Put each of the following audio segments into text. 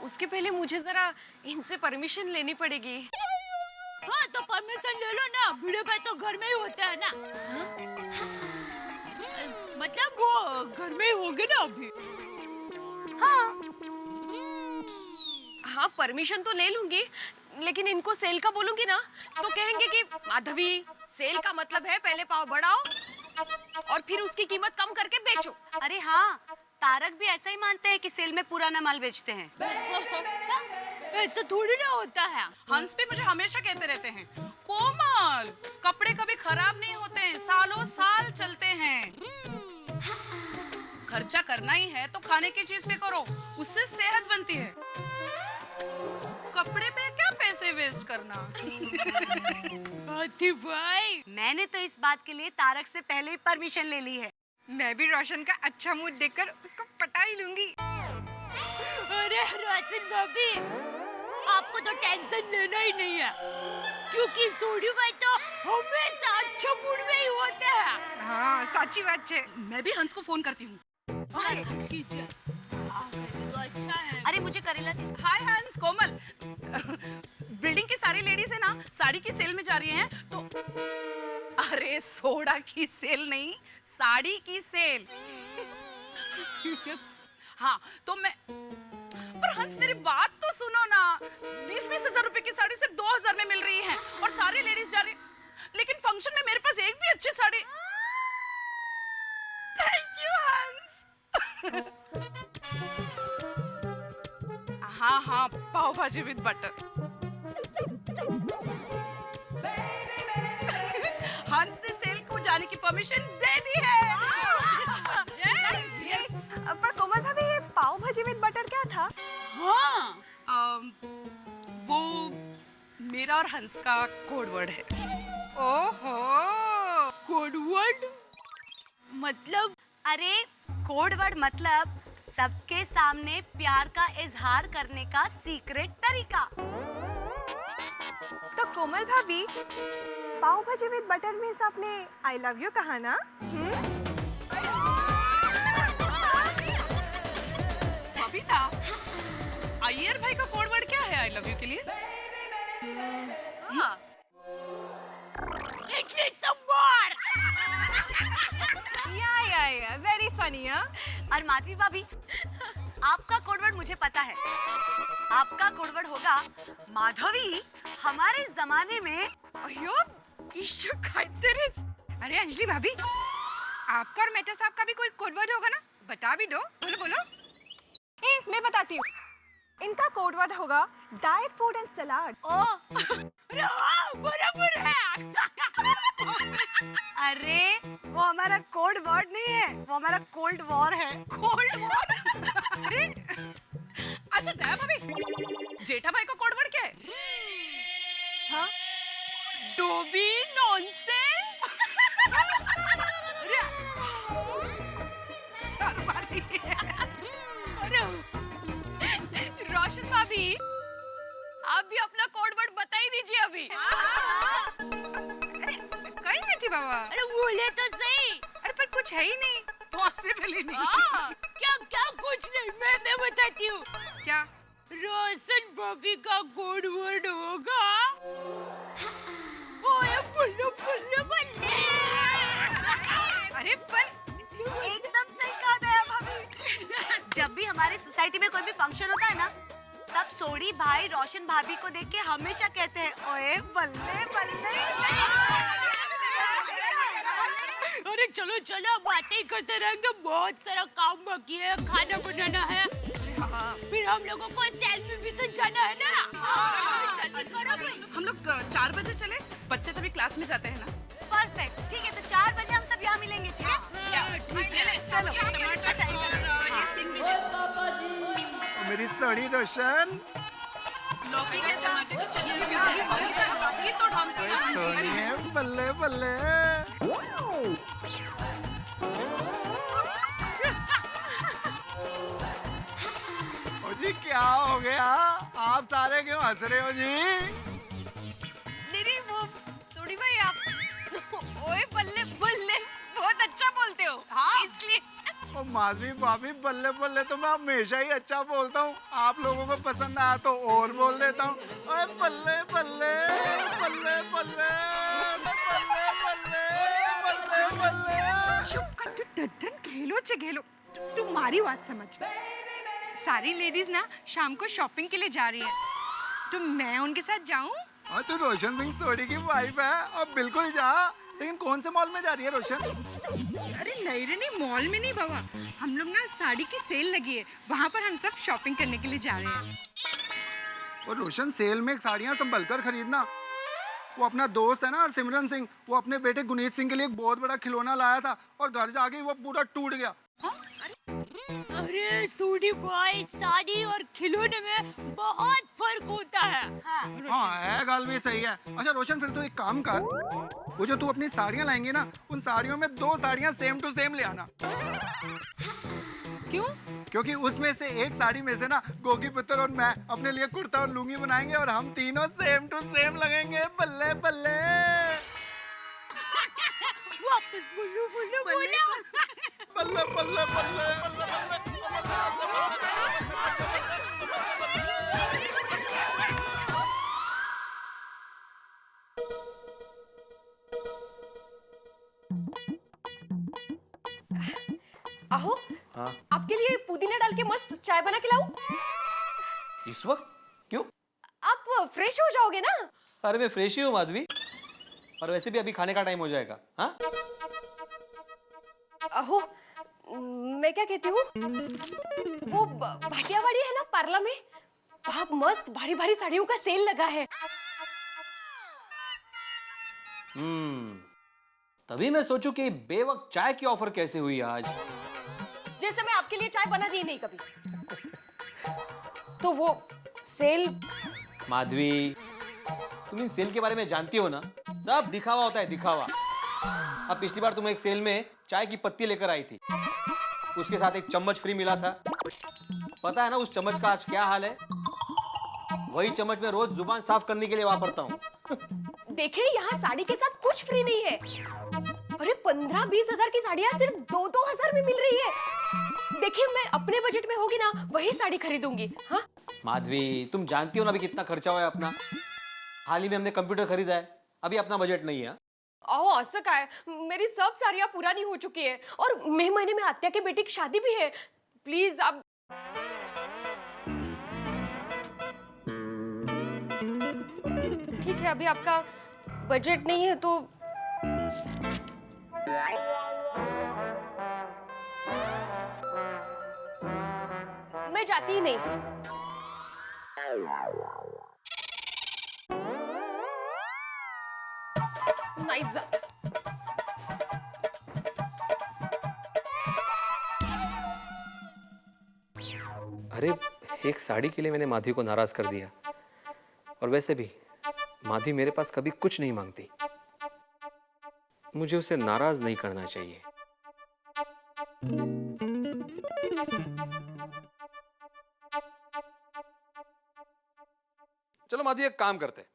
उसके पहले मुझे जरा इनसे परमिशन लेनी पड़ेगी। हाँ तो परमिशन ले लो ना, भिड़े भाई तो घर में ही होता है ना। मतलब वो घर में ही होंगे ना अभी। हाँ परमिशन तो ले लूंगी, लेकिन इनको सेल का बोलूंगी ना तो कहेंगे कि माधवी सेल का मतलब है पहले पाव बढ़ाओ और फिर उसकी कीमत कम करके बेचो। अरे हाँ, तारक भी ऐसा ही मानते हैं कि सेल में पुराना माल बेचते हैं। ऐसा थोड़ी ना होता है। हंस भी मुझे हमेशा कहते रहते हैं, कोमल कपड़े कभी खराब नहीं होते हैं, सालों साल चलते हैं। खर्चा करना ही है तो खाने की चीज पे करो, उससे सेहत बनती है। कपड़े पे क्या पैसे वेस्ट करना। हाथी भाई, मैंने तो इस बात के लिए तारक से पहले ही परमिशन ले ली है। मैं भी रोशन का अच्छा मूड देखकर उसको पटा ही लूंगी। अरे रोशन भाभी, आपको तो टेंशन लेना ही नहीं है, क्योंकि सोडी भाई तो हमेशा अच्छे मूड में ही होते हैं। हाँ सच्ची बात है। मैं भी हंस को फोन करती हूँ। तो अच्छा है। अरे मुझे करेला दे। हाय हंस, कोमल। बिल्डिंग की सारी लेडीज है ना, साड़ी की सेल में जा रही हैं तो अरे सोडा की सेल नहीं, साड़ी की सेल। हाँ तो मैं, पर हंस मेरी बात तो सुनो ना, 20-20 हजार रुपए की साड़ी सिर्फ 2000 में मिल रही है और सारी लेडीज जा रही, लेकिन फंक्शन में मेरे पास एक भी अच्छी साड़ी। थैंक यू हंस। हाँ हाँ, पाव भाजी विद बटर। हंस ने सेल को जाने की परमिशन दे दी है। Yes. पर कोमल भाभी, ये पाव भाजी विद बटर क्या था? हाँ, वो मेरा और हंस का कोड वर्ड है। ओहो कोड वर्ड मतलब? अरे कोड वर्ड मतलब सबके सामने प्यार का इजहार करने का सीक्रेट तरीका। तो कोमल भाभी, पाव भाजी विद बटर में आपने आई लव यू कहा ना? बबीता, अय्यर भाई का कोड वर्ड क्या है आई लव यू के लिए? हाँ इडली सांभर। या वेरी फनी। और माधवी भाभी, आपका कोड वर्ड मुझे पता है। आपका कोड वर्ड होगा माधवी। हमारे जमाने में अयो अरे अंजलि भाभी, आपका और मेटा साहब का भी कोई कोड वर्ड होगा ना, बता भी दो। बोलो बोलो। मैं बताती हूँ, इनका कोड वर्ड होगा डाइट फूड एंड सलाद। बराबर है। अरे वो हमारा कोड वर्ड नहीं है, वो हमारा कोल्ड वॉर है। Cold war? अरे अच्छा दया भाभी, जेठा भाई का कोड वर्ड क्या है? हाँ? Dobby nonsense. शर्म आ रही है। रोशन भाभी, आप भी अपना कोड वर्ड बता ही दीजिए अभी। अरे कहीं नहीं थी बाबा। अरे बोले तो सही। अरे पर कुछ है ही नहीं। पॉसिबल ही नहीं। क्या क्या कुछ नहीं, मैं बताती हूँ। क्या? रोशन भाभी का कोड वर्ड होगा ओए बुल्लू बुल्लू बल्ले। अरे पर एकदम सही कहा दया भाभी। जब भी हमारे सोसाइटी में कोई भी फंक्शन होता है ना, तब सोडी भाई रोशन भाभी को देख के हमेशा कहते हैं ओए बल्ले बल्ले। अरे चलो चलो, बातें ही करते रहेंगे, बहुत सारा काम बाकी है, खाना बनाना है। फिर हम लोगों को सेल्फी भी तो जाना है ना। हम लोग 4 बजे चले, बच्चे तभी क्लास में जाते हैं ना। परफेक्ट, ठीक है, तो 4 बजे हम सब यहाँ मिलेंगे, ठीक है? चलो टमाटर चाहिए। मेरी सोनी रोशन, लौकी के टमाटर की चटनी तो ढंग सोनी है, बल्ले बल्ले। ओ जी क्या हो गया, आप सारे क्यों हंस रहे हो जी? नहीं वो सोडी भाई, आप ओए बल्ले बल्ले बहुत अच्छा बोलते हो। हाँ इसलिए। ओ माधवी भाभी बल्ले बल्ले तो मैं हमेशा ही अच्छा बोलता हूँ, आप लोगों को पसंद आया तो और बोल देता हूँ। अरे बल्ले बल्ले बल्ले बल्ले बल्ले बल्ले बल्ले बल्ले। चुप कर तू, डड्डन खेलो चे खेलो। तुम्हारी बात समझ। सारी लेडीज ना शाम को शॉपिंग के लिए जा रही है, तो मैं उनके साथ जाऊं? हाँ, तू रोशन सिंह सोडी की वाइफ है और बिल्कुल जा, लेकिन कौन से मॉल में जा रही है रोशन? अरे नहीं रे नहीं, मॉल में नहीं बाबा, हम लोग ना साड़ी की सेल लगी है, वहाँ पर हम सब शॉपिंग करने के लिए जा रहे हैं। और रोशन सेल में साड़ियाँ संभल कर खरीदना। वो अपना दोस्त है ना सिमरन सिंह, वो अपने बेटे गुनीत सिंह के लिए एक बहुत बड़ा खिलौना लाया था और घर जाके वो पूरा टूट गया। अरे सूडी भाई, साड़ी और खिलौने में बहुत फर्क होता है। हाँ है, गल भी सही है। अच्छा रोशन, फिर तू एक काम कर, वो जो तू अपनी साड़ियाँ लाएंगे ना, उन साड़ियों में 2 साड़ियाँ सेम टू सेम ले आना। क्यों? क्योंकि उसमें से एक साड़ी में से ना गोगी पुत्र और मैं अपने लिए कुर्ता और लुंगी बनाएंगे और हम तीनों सेम टू सेम लगेंगे। बल्ले बल्ले। वापस बोलो बोलो बोलो। बल्ले बल्ले बल्ले बल्ले बल्ले। आहो, हाँ आपके लिए पुदीना डाल के मस्त चाय बना के लाऊं? इस वक्त क्यों? आप फ्रेश हो जाओगे ना? अरे मैं फ्रेश ही हूँ माधवी, और वैसे भी अभी खाने का टाइम हो जाएगा। हाँ आहो, मैं क्या कहती हूँ, वो भाटियावाड़ी है ना पार्ला में, वहाँ मस्त भारी भारी साड़ियों का सेल लगा है। तभी मैं सोचूं कि बेवक्त चाय की ऑफर कैसे हुई आज। जैसे मैं आपके लिए चाय बना दी नहीं कभी। तो वो सेल। माधवी, तुम इन सेल के बारे में जानती हो ना, सब दिखावा होता है, दिखावा। अब पिछली बार तुम एक सेल में चाय की पत्ती लेकर आई थी, उसके साथ एक चम्मच फ्री मिला था। पता है ना उस चम्मच का आज क्या हाल है? वही चम्मच मैं रोज जुबान साफ करने के लिए वापरता हूँ। देखिए, यहाँ साड़ी के साथ कुछ फ्री नहीं है। अरे 15-20 हजार की साड़ियाँ सिर्फ 2-2 हजार में मिल रही है। देखिए, मैं अपने बजट में होगी ना वही साड़ी खरीदूंगी। हाँ माधवी, तुम जानती हो ना अभी कितना खर्चा हुआ है अपना। हाल ही में हमने कंप्यूटर खरीदा है, अभी अपना बजट नहीं है। आओ, ऐसा क्या है? मेरी सब साड़ियाँ पुरानी हो चुकी है और मई महीने में आत्या के बेटी की शादी भी है। प्लीज आप। ठीक है, अभी आपका बजट नहीं है तो मैं जाती ही नहीं। नहीं जाती। अरे एक साड़ी के लिए मैंने माधवी को नाराज कर दिया, और वैसे भी माधवी मेरे पास कभी कुछ नहीं मांगती। मुझे उसे नाराज नहीं करना चाहिए। चलो माधवी, एक काम करते,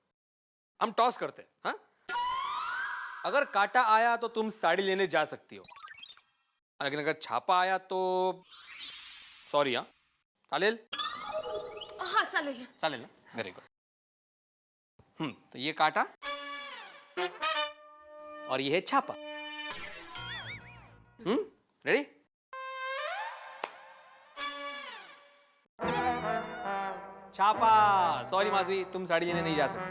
हम टॉस करते। हाँ, अगर काटा आया तो तुम साड़ी लेने जा सकती हो, लेकिन अगर छापा आया तो सॉरी। हाँ चालेल? हाँ चालेल। चालेल ना, वेरी गुड। तो ये काटा और ये है छापा। रेडी? छापा। सॉरी माधवी, तुम साड़ी लेने नहीं जा सकती।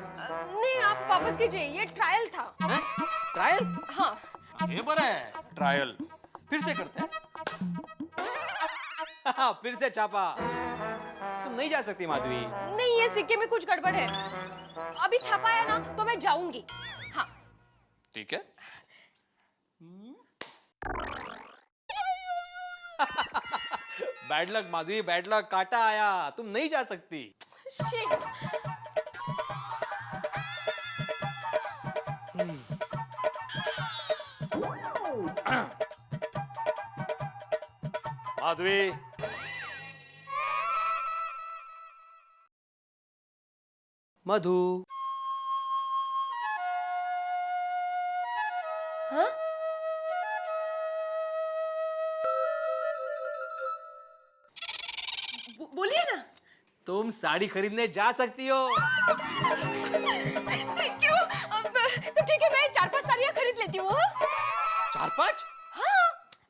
नहीं, आप वापस कीजिए, ये ट्रायल था। ट्रायल? हाँ। ये बड़ा है ट्रायल। फिर से करते हैं। फिर से छापा। तुम नहीं जा सकती माधवी। नहीं, ये सिक्के में कुछ गड़बड़ है। अभी छापा है ना तो मैं जाऊंगी। हाँ ठीक है। Bad luck Madhavi, bad luck, काटा आया, तुम नहीं जा सकती। शिट। माधवी, मधु। हाँ? बोलिए ना। तुम साड़ी खरीदने जा सकती हो। Thank you. तो ठीक है, मैं 4-5 साड़ियाँ खरीद लेती हूँ। 4-5? हाँ,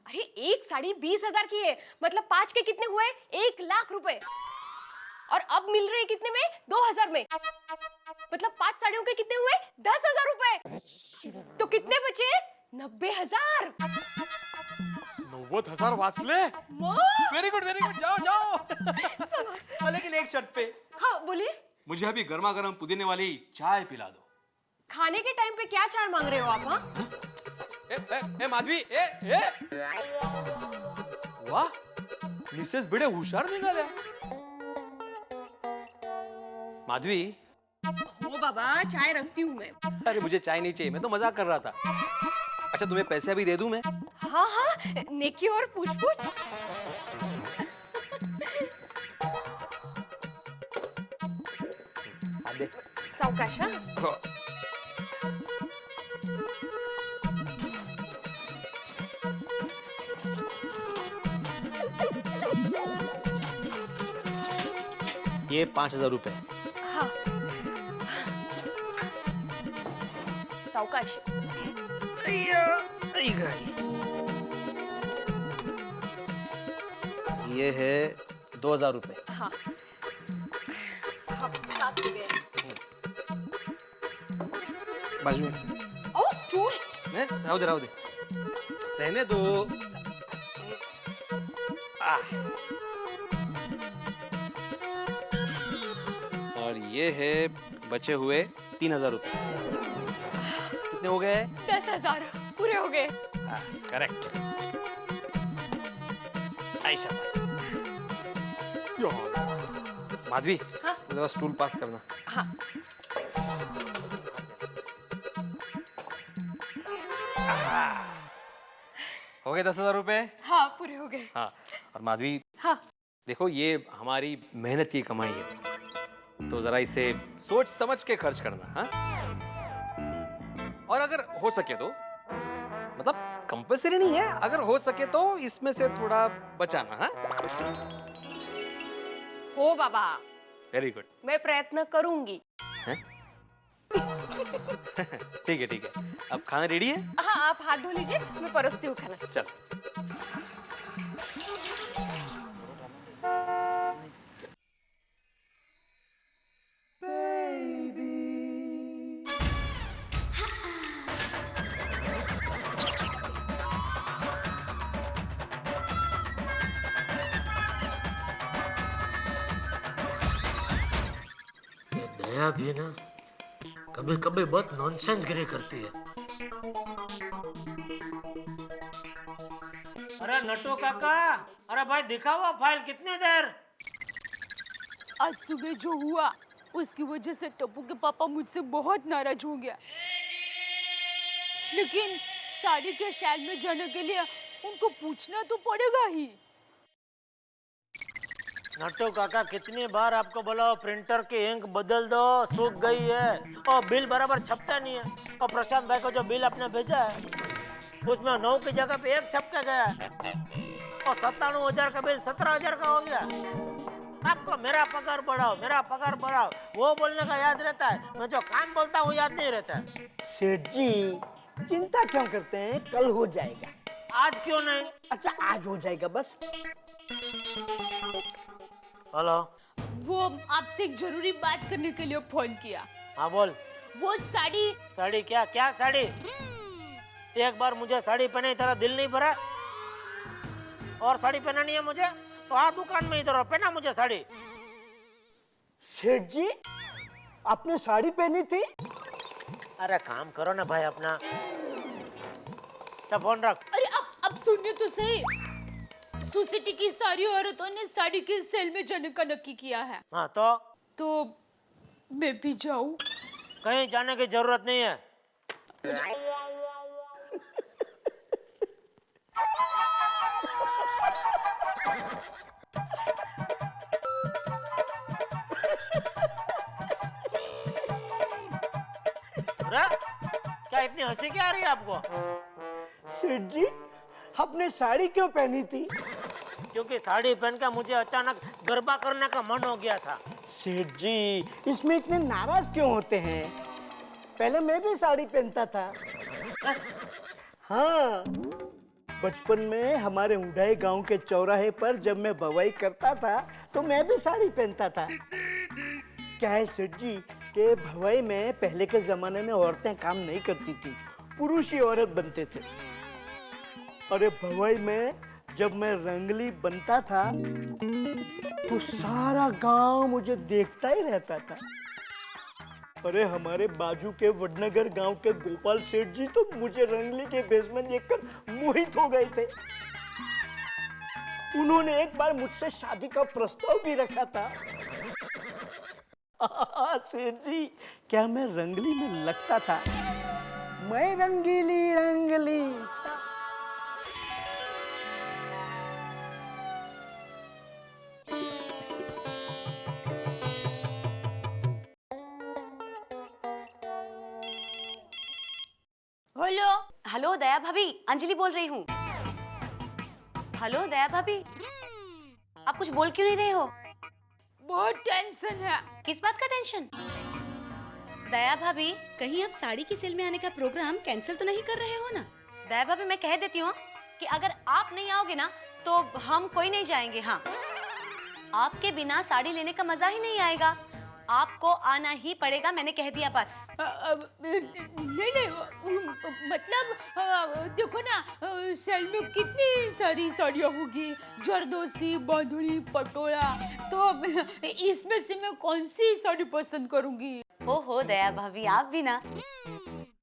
अरे एक साड़ी 20,000 की है, मतलब 5 के कितने हुए? 1,00,000 रुपए। और अब मिल रही कितने में? 2,000 में, मतलब 5 साड़ियों के कितने हुए? 10,000 रुपए। तो कितने बचे? 90,000। 90,000 वाचले? वेरी गुड, जाओ जाओ। लेकिन एक शर्त पे। हाँ बोलिए। मुझे अभी गर्मा गर्म पुदीने वाली चाय पिला दो। खाने के टाइम पे क्या चाय मांग रहे हो आप? हाँ, ए माधवी, ए वाह, मिसेस बड़े होशियार निघाल्या। माधवी, ओ बाबा, चाय रखती हूँ मैं। अरे मुझे चाय नहीं चाहिए, मैं तो मजाक कर रहा था। अच्छा तुम्हें पैसे अभी दे दूं मैं? हाँ हाँ, नेकी और पूछ-पूछ। सावकाश। हाँ? ये 5,000 रुपए। हाँ, सावकाश। ये है 2,000 रुपए। हाँ, हाँ, 7 हो गए। बाजू में ओ स्टूल। राव दे रहने दो। और ये है बचे हुए 3,000 रुपए। कितने हो गए? 10,000 पूरे हो गए। करेक्ट। आयशा बस। माधवी, हाँ? जरा स्टूल पास करना। हाँ, हो गए 10,000 रुपए? हाँ पूरे हो गए। हाँ। और माधवी, हाँ, देखो ये हमारी मेहनत की कमाई है, तो जरा इसे सोच समझ के खर्च करना। हाँ? और अगर हो सके तो, मतलब कंपल्सरी नहीं है, अगर हो सके तो इसमें से थोड़ा बचाना। हाँ? हो बाबा, वेरी गुड। मैं प्रयत्न करूंगी। ठीक है। अब खाना रेडी है? हाँ, आप हाथ धो लीजिए, मैं परोसती हूँ खाना। चल। दया भी ना कभी कभी बहुत नॉनसेंस गिरी करती है। अरे नटू काका, अरे भाई दिखाओ फाइल, कितनी देर? आज सुबह जो हुआ उसकी वजह से टप्पू के पापा मुझसे बहुत नाराज हो गया, लेकिन साड़ी के स्टैंड में जाने के लिए उनको पूछना तो पड़ेगा ही। नटू काका, कितनी बार आपको बोला प्रिंटर की इंक बदल दो, सूख गई है और बिल बराबर छपता नहीं है। और प्रशांत भाई को जो बिल आपने भेजा है उसमें 9 की जगह पे 1 छप के गया है और 97,000 का बिल 17,000 का हो गया। आपको मेरा पगार बढ़ाओ वो बोलने का याद रहता है, मैं जो काम बोलता हूँ याद नहीं रहता है। सेठ जी चिंता क्यों करते हैं, कल हो जाएगा। आज क्यों नहीं? अच्छा आज हो जाएगा बस। हेलो, वो आपसे एक जरूरी बात करने के लिए फोन किया। हाँ बोल। वो साड़ी साड़ी? क्या साड़ी? एक बार मुझे साड़ी पहने तेरा दिल नहीं भरा? और साड़ी पहनानी है मुझे तो आ दुकान में इधर पहना मुझे साड़ी। सेठ जी आपने साड़ी पहनी थी? अरे काम करो ना भाई अपना। क्या फोन रख। अरे अब सुनिए तो सही, सोसाइटी की सारी औरतों ने साड़ी के सेल में जाने का नक्की किया है। हाँ तो मैं भी जाऊं? कहीं जाने की जरूरत नहीं है। अरे क्या इतनी हंसी क्या आ रही है आपको? सेठ जी आपने साड़ी क्यों पहनी थी? क्योंकि साड़ी पहन कर मुझे अचानक गरबा करने का मन हो गया था। सेठ जी इसमें इतने नाराज क्यों होते हैं? पहले मैं भी साड़ी पहनता था। हाँ, बचपन में हमारे उड़ाई गांव के चौराहे पर जब मैं भवाई करता था तो मैं भी साड़ी पहनता था। क्या है सेठ जी कि भवाई में पहले के जमाने में औरतें काम नहीं करती थी, पुरुष ही औरत बनते थे। अरे भवाई में जब मैं रंगली बनता था तो सारा गांव मुझे देखता ही रहता था। अरे हमारे बाजू के वडनगर गांव के गोपाल सेठ जी तो मुझे रंगली के भेष में देखकर मोहित हो गए थे। उन्होंने एक बार मुझसे शादी का प्रस्ताव भी रखा था। सेठ जी क्या मैं रंगली में लगता था? मैं रंगीली रंगली। हेलो, हेलो दया भाभी, अंजलि बोल रही हूँ। हेलो दया भाभी, आप कुछ बोल क्यों नहीं रहे हो? बहुत टेंशन है। किस बात का टेंशन? दया भाभी, कहीं आप साड़ी की सेल में आने का प्रोग्राम कैंसिल तो नहीं कर रहे हो ना? दया भाभी मैं कह देती हूँ कि अगर आप नहीं आओगे ना तो हम कोई नहीं जाएंगे। हाँ, आपके बिना साड़ी लेने का मजा ही नहीं आएगा। आपको आना ही पड़ेगा, मैंने कह दिया बस। नहीं, मतलब देखो ना, सेल में कितनी सारी साड़ियाँ होगी, जरदोसी, बांधुड़ी, पटोला, तो इसमें से मैं कौन सी साड़ी पसंद करूंगी? ओहो दया भाभी, आप भी ना।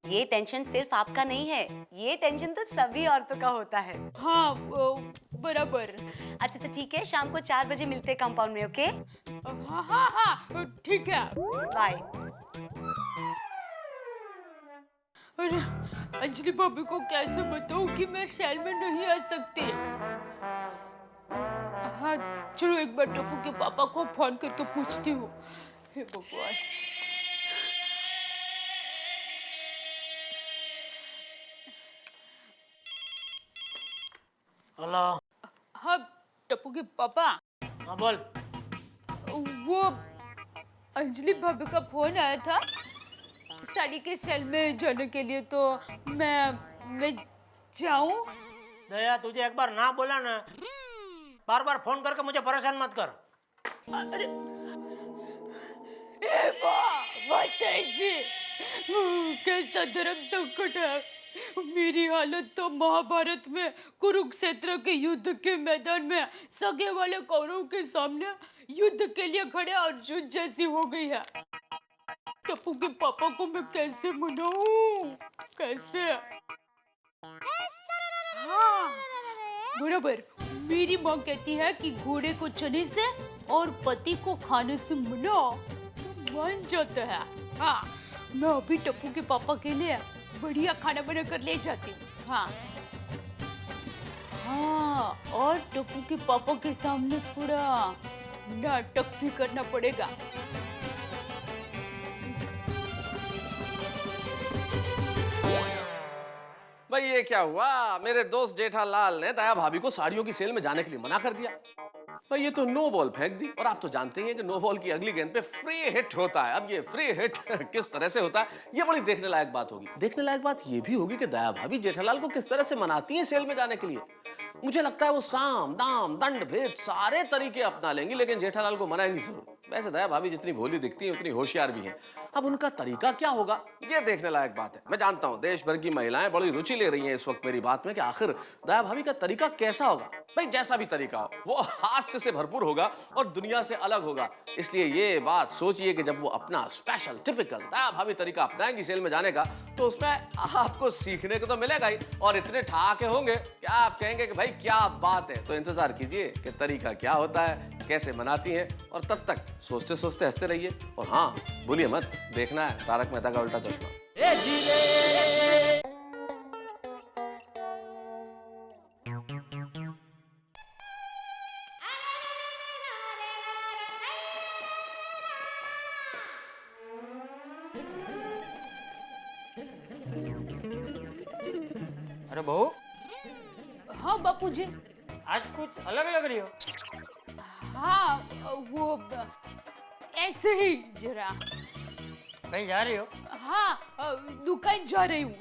ये टेंशन सिर्फ आपका नहीं है, ये टेंशन तो सभी औरतों का होता है। हाँ बराबर। अच्छा तो ठीक है, शाम को 4 बजे मिलते हैं कंपाउंड में, ओके? हाँ ठीक है। बाय। अरे अंजलि भाभी को कैसे बताऊं कि मैं सेल में नहीं आ सकती? हाँ चलो एक बार टप्पू के पापा को फोन करके पूछती हूँ। हे भगवान। हेलो। हाँ टप्पू के पापा, हाँ बोल। वो अंजलि भाभी का फोन आया था साड़ी के सेल में जाने के लिए, तो मैं जाऊं? दया तुझे एक बार ना बोला ना, बार बार फोन करके मुझे परेशान मत कर। अरे जी, कैसा धर्म संकट है। मेरी हालत तो महाभारत में कुरुक्षेत्र के युद्ध के मैदान में सगे वाले कौरवों के सामने युद्ध के लिए खड़े अर्जुन जैसी हो गई है। टप्पू के पापा को मैं कैसे मनाऊं? कैसे? हाँ बराबर, मेरी माँ कहती है कि घोड़े को चने से और पति को खाने से मनाओ तो मान जाता है। हाँ मैं अभी टप्पू के पापा के लिए बढ़िया खाना बना कर ले जाती हूँ। हाँ हाँ, और टप्पू के पापा के सामने थोड़ा नाटक भी करना पड़ेगा। भाई ये क्या हुआ? मेरे दोस्त जेठालाल ने दया भाभी को साड़ियों की सेल में जाने के लिए मना कर दिया। भाई ये तो नो बॉल फेंक दी, और आप तो जानते ही हैं कि नो बॉल की अगली गेंद पे फ्री हिट होता है। अब ये फ्री हिट किस तरह से होता है ये बड़ी देखने लायक बात होगी। देखने लायक बात ये भी होगी कि दया भाभी जेठालाल को किस तरह से मनाती है सेल में जाने के लिए। मुझे लगता है वो साम दाम दंड भेद सारे तरीके अपना लेंगी, लेकिन जेठालाल को मनाएंगी जरूर। वैसे दया भाभी जितनी भोली दिखती है उतनी होशियार भी है। अब उनका तरीका क्या होगा ये देखने लायक बात है। मैं जानता हूँ देश भर की महिलाएं बड़ी रुचि ले रही हैं इस वक्त मेरी बात में कि आखिर दया भाभी का तरीका कैसा होगा। भाई जैसा भी तरीका हो वो हास्य से भरपूर होगा और दुनिया से अलग होगा। इसलिए ये बात सोचिए कि जब वो अपना स्पेशल टिपिकल दया भाभी तरीका अपनाएंगी सेल में जाने का, तो उसमें आपको सीखने को तो मिलेगा ही, और इतने ठहाके होंगे कि आप कहेंगे कि भाई क्या बात है। तो इंतजार कीजिए कि तरीका क्या होता है, कैसे मनाती हैं, और तब तक सोचते सोचते हंसते रहिए। और हाँ भूलिए मत, देखना है तारक मेहता का उल्टा चश्मा। अरे बहू, हाँ बापूजी। आज कुछ अलग लग रही हो। हाँ वो ऐसे ही जरा। कहीं जा रही हो? हाँ दुकान जा रही हूँ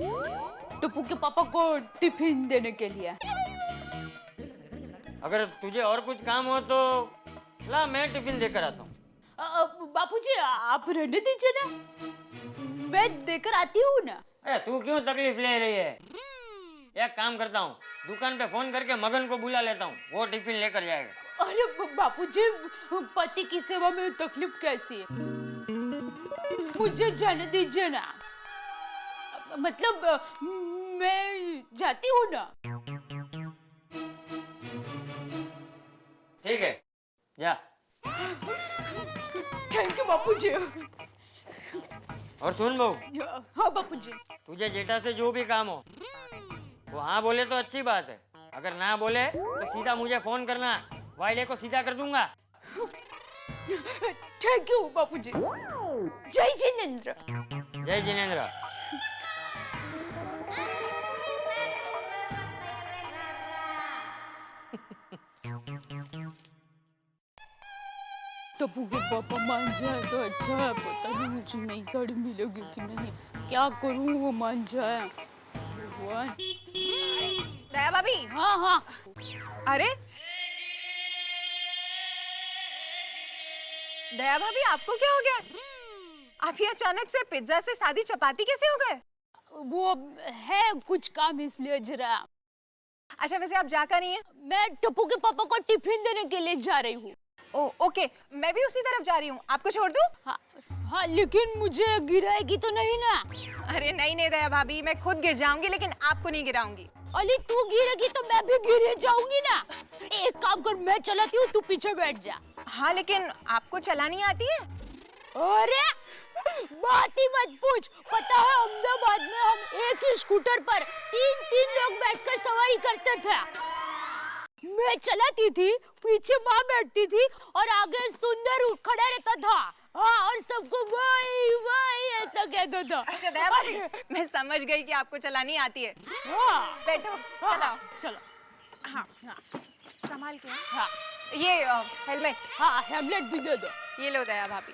टप्पू के पापा को टिफिन देने के लिए। अगर तुझे और कुछ काम हो तो ला, मैं टिफिन देकर आता हूँ। बापूजी आप रहने दीजिए ना, मैं देकर आती हूँ ना। अरे तू क्यों तकलीफ ले रही है? एक काम करता हूँ, दुकान पे फोन करके मगन को बुला लेता हूँ, वो टिफिन लेकर जाएगा। अरे बापूजी पति की सेवा में तकलीफ कैसी है, मुझे जाने दीजिए ना। मतलब मैं जाती हूँ ना। ठीक है जा। थैंक यू बापूजी। और सुन बहू, हाँ बापूजी। तुझे जेठा से जो भी काम हो वो हाँ बोले तो अच्छी बात है, अगर ना बोले तो सीधा मुझे फोन करना, वाइले को सीधा कर दूंगा। थैंक यू बापूजी। जय जिनेंद्र। जय जिनेंद्र। टप्पू के पापा मान जाए तो अच्छा है, पता नहीं मुझे नई साड़ी मिलेगी कि नहीं, क्या करूँ वो मान जाए। भगवान। दया भाभी। हाँ हाँ। अरे दया भाभी आपको क्या हो गया? आप ये अचानक से पिज्जा से सादी चपाती कैसे हो गए? वो है कुछ काम इसलिए जरा। अच्छा वैसे आप जा कर रही हैं? मैं टप्पू के पापा को टिफिन देने के लिए जा रही हूँ। ओ ओके, मैं भी उसी तरफ जा रही हूँ, आपको छोड़ दूँ? हाँ, हाँ लेकिन मुझे गिराएगी तो नहीं ना? अरे नहीं नहीं दया भाभी, मैं खुद गिर जाऊंगी लेकिन आपको नहीं गिराऊंगी। अली तू गिरेगी तो मैं भी गिर जाऊंगी ना। एक काम कर, मैं चलाती हूँ, तू पीछे बैठ जा। हाँ लेकिन आपको चलानी आती है? अरे बात ही मत पूछ, पता है अहमदाबाद में हम एक ही स्कूटर पर तीन लोग बैठकर सवारी करते थे। मैं चलाती थी, पीछे माँ बैठती थी और आगे सुंदर खड़ा रहता था। हाँ और सबको वाई वाई ऐसा कहता था। अच्छा दया भाभी, मैं समझ गई कि आपको चलानी आती है। हाँ बैठो, चलाओ। चलो। हाँ हाँ संभाल के। हाँ ये हेलमेट। हाँ हेलमेट भी दे दो। ये लो दया भाभी।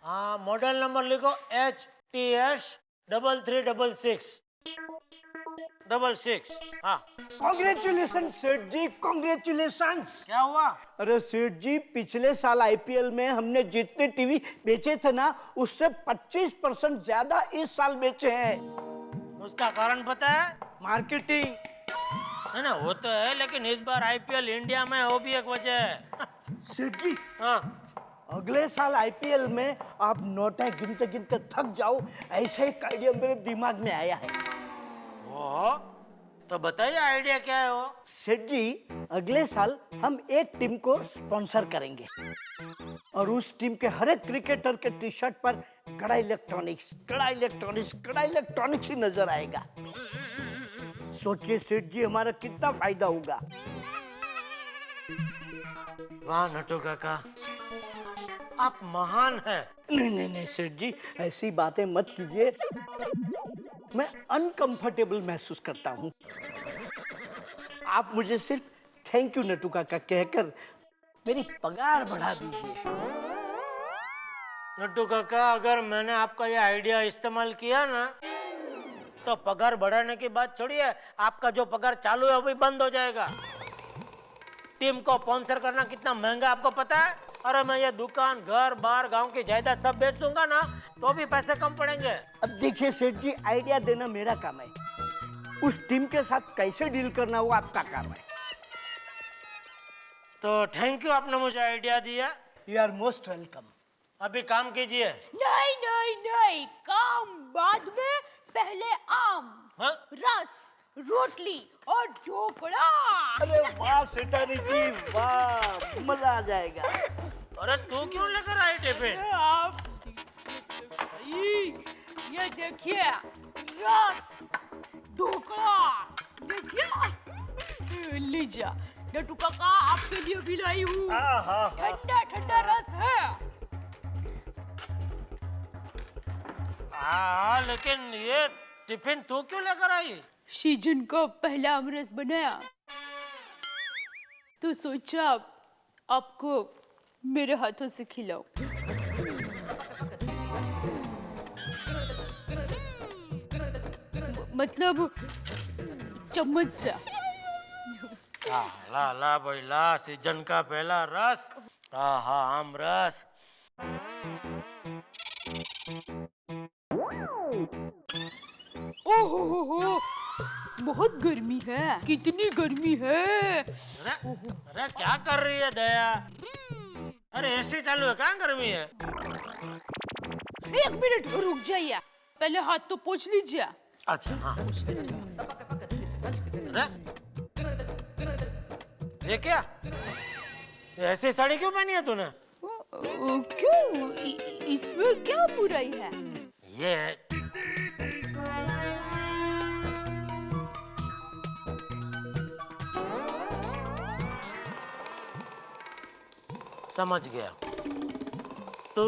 हाँ मॉडल नंबर लिखो HTS 3366 हाँ। कॉन्ग्रेचुलेशन सेठ जी, कॉन्ग्रेचुलेशन। क्या हुआ? अरे सेठ जी, पिछले साल आईपीएल में हमने जितने टीवी बेचे थे ना, उससे 25% ज्यादा इस साल बेचे हैं। उसका कारण पता है? मार्केटिंग है ना, वो तो है, लेकिन इस बार आईपीएल इंडिया में वो भी एक वजह है। सेठ जी, हाँ अगले साल आईपीएल में आप नोटें गिनते गिनते थक जाओ, ऐसा एक आइडिया मेरे दिमाग में आया है। वो तो बताइए आइडिया क्या है वो? सेठ जी, अगले साल हम एक टीम को स्पॉन्सर करेंगे और उस टीम के हर एक क्रिकेटर के टी शर्ट पर कड़ा इलेक्ट्रॉनिक्स, कड़ा इलेक्ट्रॉनिक्स, कड़ा इलेक्ट्रॉनिक्स ही नजर आएगा। सोचिए सेठ जी, हमारा कितना फायदा होगा। वाह नटू काका, आप महान हैं। नहीं नहीं नहीं सेठ जी, ऐसी बातें मत कीजिए, मैं अनकंफर्टेबल महसूस करता हूँ। आप मुझे सिर्फ थैंक यू नटू काका कहकर मेरी पगार बढ़ा दीजिए। नट्टू काका, अगर मैंने आपका ये आइडिया इस्तेमाल किया ना, तो पगार बढ़ाने की बात छोड़िए, आपका जो पगार चालू है वो भी बंद हो जाएगा। टीम को स्पॉन्सर करना कितना महंगा आपको पता है? अरे मैं ये दुकान, घर बार, गांव की जायदाद सब बेच दूंगा ना, तो भी पैसे कम पड़ेंगे। अब देखिए सेठ जी, आइडिया देना मेरा काम है, उस टीम के साथ कैसे डील करना वो आपका काम है। तो थैंक यू, आपने मुझे आइडिया दिया। You are most welcome. अभी काम कीजिए। नहीं नहीं नहीं, काम बाद में, पहले आम, हाँ? रस, रोटली और ढोकला। अरे वाह सेठानी जी, वाह, मजा आ जाएगा। अरे तू क्यों लेकर आई टिफिन? आप ये देखिए रस ढोकला, देखिए लीजिए नटू काका आपके लिए भी लाई हूँ। ठंडा ठंडा रस है। हाँ, लेकिन ये टिफिन तू क्यों लेकर आई? सीजन का पहला आमरस बनाया तो सोचा आपको मेरे हाथों से खिलाओ। मतलब चम्मच से। ला ला भाई ला, सीजन का पहला रस। हाँ आम रस। ओहो बहुत गर्मी है, कितनी गर्मी है। अरे क्या कर रही है दया? अरे एसी चालू है, कहाँ गर्मी है? 1 मिनट रुक जाइए, पहले हाथ तो पोंछ लीजिए। अच्छा हाँ। अरे ये क्या? ऐसी साड़ी क्यों पहनी है तूने? क्यों? इसमें क्या बुराई है? ये समझ गया। तू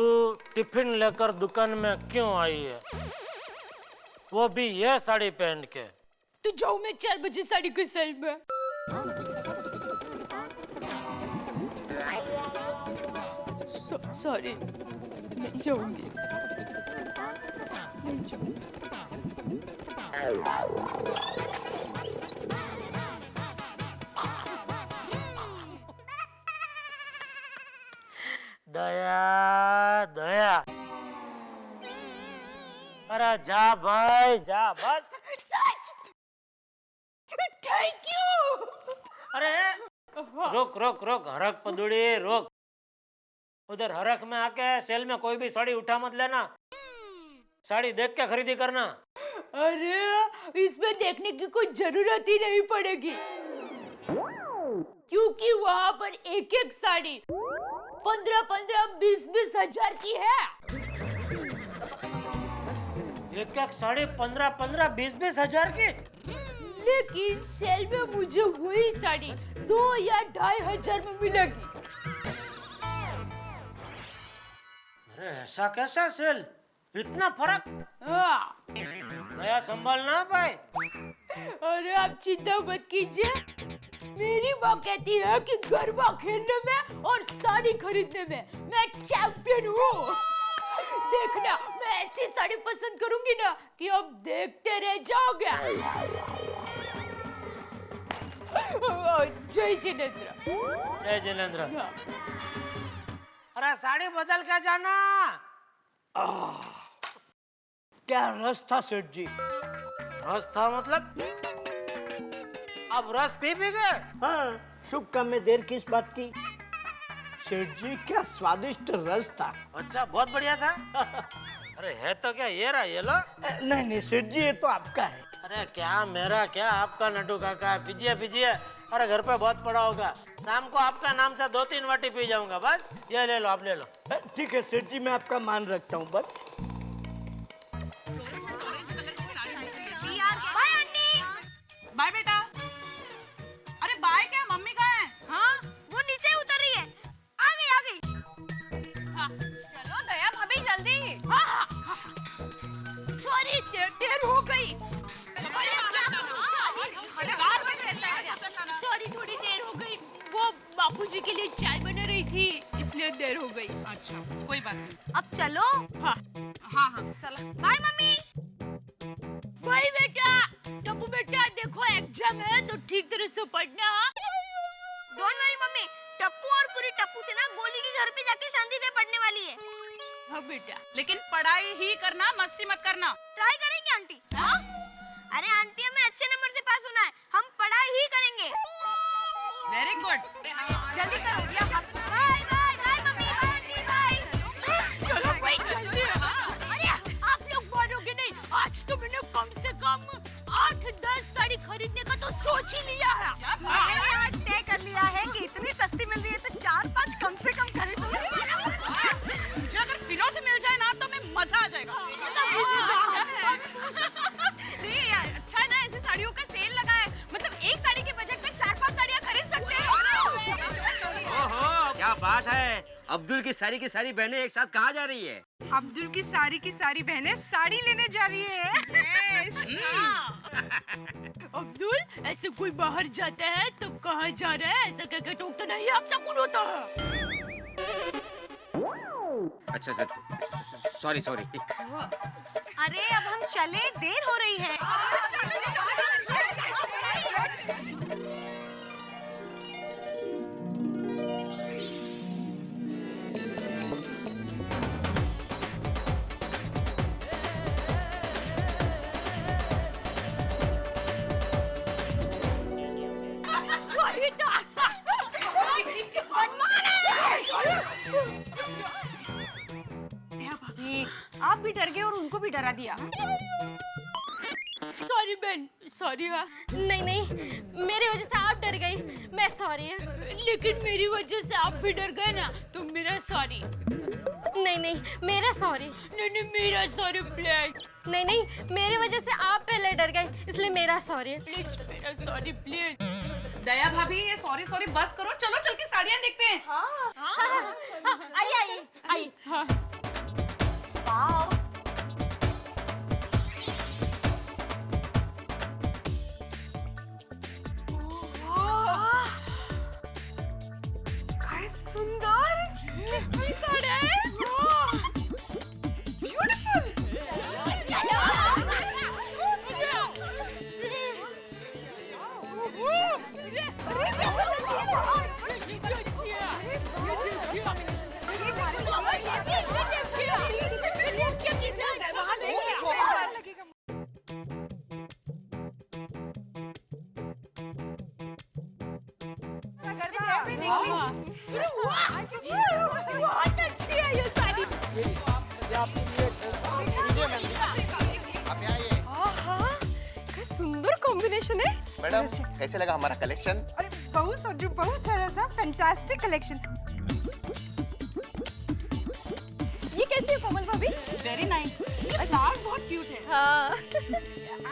टिफिन लेकर दुकान में क्यों आई है? वो भी ये साड़ी पहन के। तो जाऊँ मैं 4 बजे साड़ी के सेल में। सॉरी, नहीं जाऊंगी। नहीं जाऊंगी। दया दया, अरे जा भाई जा, बस। सच? Thank you. अरे रोक रोक रोक, हरक पदुड़ी रोक। उधर हरक में आके सेल में कोई भी साड़ी उठा मत लेना, साड़ी देख के खरीदी करना। अरे इसमें देखने की कोई जरूरत ही नहीं पड़ेगी, क्योंकि वहाँ पर एक एक साड़ी 15-15, 20-20 हजार की है। एक एक साड़ी 15-15, 20-20 हजार की? लेकिन सेल में मुझे वही साड़ी 2 या 2.5 हजार में मिलेगी। अरे ऐसा कैसा सेल? इतना फर्क? हाँ। दया संभालना भाई। अरे आप चिंता मत कीजिए, मेरी माँ कहती है कि गरबा खेलने में और साड़ी खरीदने में मैं चैंपियन हूँ। देखना, मैं ऐसी साड़ी पसंद करूंगी ना कि अब देखते रह जाओगे। जय जिनेंद्र। जय जिनेंद्र। अरे साड़ी बदल के जाना। क्या रस था सेठ जी? रस था मतलब? अब रस पी गए? हाँ, शुभ काम में देर किस बात की? सेठ जी क्या स्वादिष्ट रस था। अच्छा बहुत बढ़िया था। अरे है तो क्या, ये रहा, ये लो। नहीं नहीं सेठ जी, ये तो आपका है। अरे क्या मेरा क्या आपका नटू काका, पीजिए पीजिए। अरे घर पे बहुत पड़ा होगा, शाम को आपका नाम से 2-3 वाटी पी जाऊंगा बस। ये ले लो, आप ले लो। ठीक है सेठ जी, मैं आपका मान रखता हूँ बस। Bye aunty. बाय बेटा। अरे बाय क्या, मम्मी कहाँ है? हाँ, वो नीचे उतर रही है। आ गई आ गई। हाँ, चलो दया भाभी जल्दी। सॉरी, देर हो गई। सॉरी, थोड़ी देर हो गई। वो बापूजी के लिए चाय बना रही थी, इसलिए देर हो गई। अच्छा कोई बात नहीं। अब चलो। हाँ हाँ चला। Bye mummy. बाय बेटा। टप्पू बेटा देखो, एग्जाम है तो ठीक तरह से पढ़ना। डोंट वरी मम्मी, टप्पू और पूरी टप्पू से ना गोली की घर पे जाके शांति से पढ़ने वाली है। हाँ बेटा। लेकिन पढ़ाई ही करना, मस्ती मत करना। ट्राई करेंगे आंटी। हाँ? अरे आंटी, हमें अच्छे नंबर से पास होना है, हम पढ़ाई ही करेंगे। Very good. जल्दी करो। Bye bye bye mummy, bye aunty, bye. चलो भाई जल्दी। अरे आप लोग मानोगे नहीं, आज तो मैंने कम से कम 8-10 साड़ी खरीदने का तो सोच ही लिया है। मैंने आज तय कर लिया है कि इतनी सस्ती मिल रही है तो 4-5 कम से कम खरीद मुझे अगर फिरोज मिल जाए ना तो मैं मजा आ जाएगा। नहीं यार, अच्छा है ना, ऐसे साड़ियों का सेल लगा है, मतलब एक साड़ी के बजट में 4-5 साड़ियाँ खरीद सकते हैं। ओहो, क्या बात है। अब्दुल की सारी बहनें एक साथ कहाँ जा रही है? अब्दुल की सारी बहनें साड़ी लेने जा रही है। अब्दुल, ऐसे कोई बाहर जाता है तब कहाँ जा रहा है, ऐसा कहकर टोकता नहीं है, आपसा कौन होता है? अच्छा, सॉरी। अरे अब हम चले, देर हो रही है। भाभी, आप भी डर गए और उनको भी डरा दिया। सॉरी बहन, सॉरी। हाँ, नहीं, मेरी वजह से आप डर गई, मैं सॉरी है। लेकिन मेरी वजह से आप भी डर गए ना, तो मेरा सॉरी। नहीं, मेरा सॉरी। नहीं, मेरा सॉरी प्लीज। नहीं, मेरी वजह से आप पहले डर गए, इसलिए मेरा सॉरी। प्लीज मेरा सॉरी प्लीज। दया भाभी, ये सॉरी बस करो, चलो चल के साड़ियाँ देखते हैं। आई। काय सुंदर, कितनी साड़ियाँ हैं। बहुत अच्छी है ये साड़ी। क्या सुंदर कॉम्बिनेशन है। मैडम, कैसे लगा हमारा कलेक्शन? अरे बहुत सारा सा फैंटास्टिक कलेक्शन। ये कैसी है कोमल भाभी? वेरी नाइस, फ्लावर्स बहुत क्यूट है। हाँ।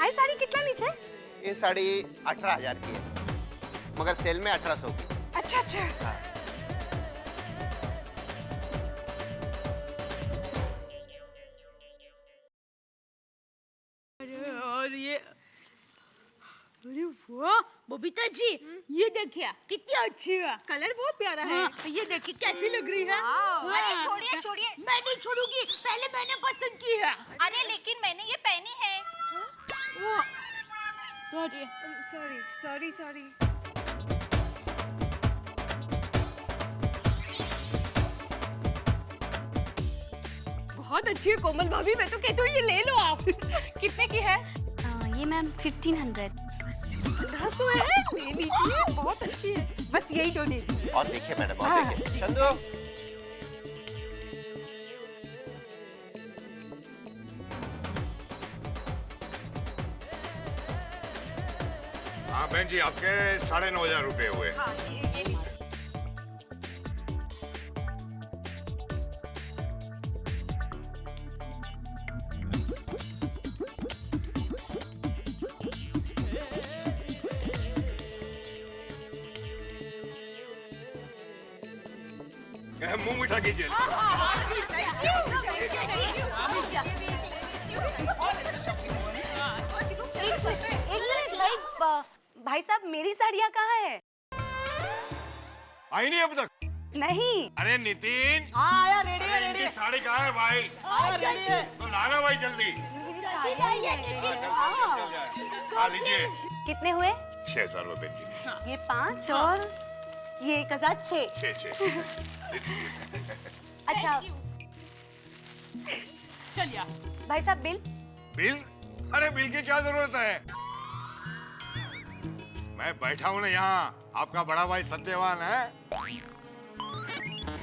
आई साड़ी कितना नीचे? ये साड़ी 18,000 की है, मगर सेल में 1800 की। अच्छा। और ये, अरे वाह बबीता जी, ये देखिए कितनी अच्छी है। कलर बहुत प्यारा है। हाँ, ये देखिए कैसी लग रही है। अरे छोड़िए। मैं नहीं छोड़ूंगी, पहले मैंने पसंद की है। अरे लेकिन मैंने ये पहनी है। सॉरी। बहुत अच्छी है कोमल भाभी, मैं तो कहती हूँ ये ले लो आप। कितने की है? ये मैम 1500। 10 हुए हैं, ले लीजिए, बहुत अच्छी है। बस यही डोनेट। और देखिए मैडम, और देखिए चंदू। हाँ बहन जी, आपके 9,500 रुपए हुए। हाँ, ये लीजिए। मुंह मीठा कीजिए। भाई साहब, मेरी साड़ियाँ कहाँ है? आई नहीं अब तक? नहीं। अरे नितिन, आया, रेडी है। इनकी साड़ी कहाँ है भाई? तो लाना भाई जल्दी। हाँ लीजिए। कितने हुए? 6,000 रुपए बहन जी। ये 5 और ये 1,006। 6। अच्छा चलिए भाई साहब, बिल। बिल? अरे बिल की क्या जरूरत है? मैं बैठा हूँ ना यहाँ, आपका बड़ा भाई सत्यवान है।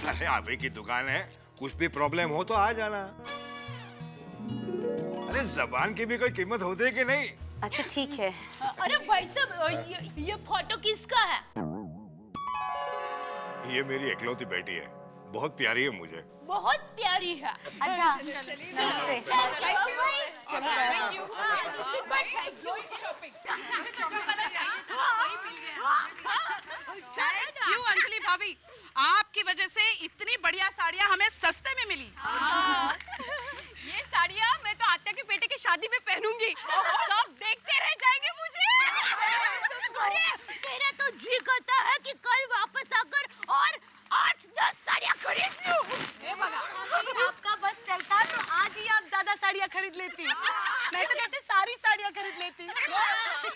अरे आप ही की दुकान है, कुछ भी प्रॉब्लम हो तो आ जाना। अरे जबान की भी कोई कीमत होती है कि नहीं? अच्छा ठीक है। अरे भाई साहब, ये फोटो किसका है? ये मेरी इकलौती बेटी है, बहुत प्यारी है मुझे। बहुत प्यारी है। अच्छा नमस्ते। क्यों अंजलि भाभी, आपकी वजह से इतनी बढ़िया साड़ियाँ हमें सस्ते में मिली। ये साड़ियाँ मैं तो आत्या के बेटे की शादी में पहनूंगी। सब देखते रह जाएंगे मुझे। अरे मेरा तो जी करता है कि कल वापस आकर और 8-10 साड़ियाँ खरीद लूं। आपका बस चलता तो आज ही आप ज्यादा साड़ियाँ खरीद लेती। मैं तो कहते सारी साड़ियाँ खरीद लेती।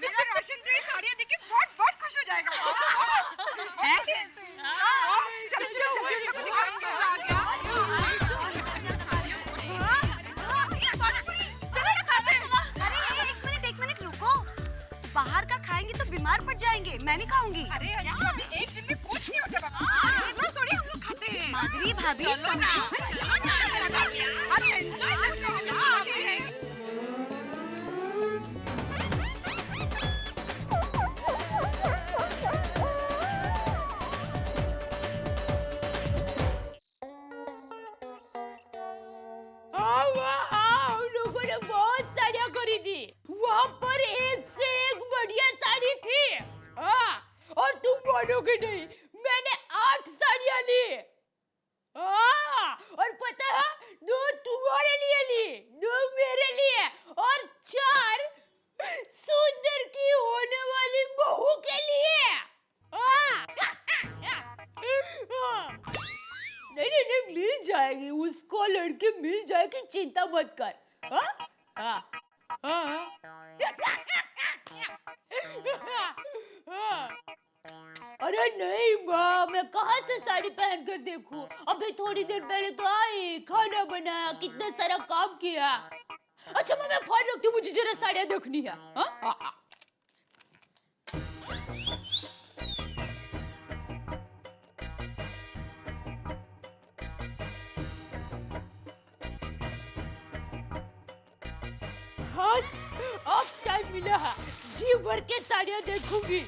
मेरा रोशन को ये साड़ियाँ देख के बहुत बहुत खुश हो जाएगा। चलो चलो चलो दिखाएंगे। चलो ना खाते हैं। अरे एक मिनट रुको। बाहर का खाएंगे तो बीमार पड़ जाएंगे। मैं नहीं खाऊंगी। अरे अभी एक दिन में कुछ नहीं होता बाबा। थोड़ी हम लोग खाते हैं। माधुरी भाभी समझो। हम लोगों ने बहुत साड़ियाँ खरीदी। वहाँ पर एक से एक बढ़िया साड़ी थी। हाँ, और तुम बोलोगे नहीं, मैंने 8 साड़ियाँ ली। हाँ, और पता है 2 तुम्हारे लिए ली, 2 मेरे लिए और 4 सुंदर की होने वाली बहू के लिए। हाँ। नहीं मिल जाएगी, उसको लड़की मिल जाएगी, चिंता मत कर। हाँ? हाँ। हाँ। अरे नहीं माँ, मैं कहाँ से साड़ी पहन कर देखूं? अबे थोड़ी देर पहले तो आई, खाना बनाया, कितना सारा काम किया। अच्छा मैं फोन रखती हूँ, मुझे जरा साड़ियाँ देखनी है। हाँ? हाँ। बस अब टाइम मिला है, जी भर के साड़ियाँ देखूंगी।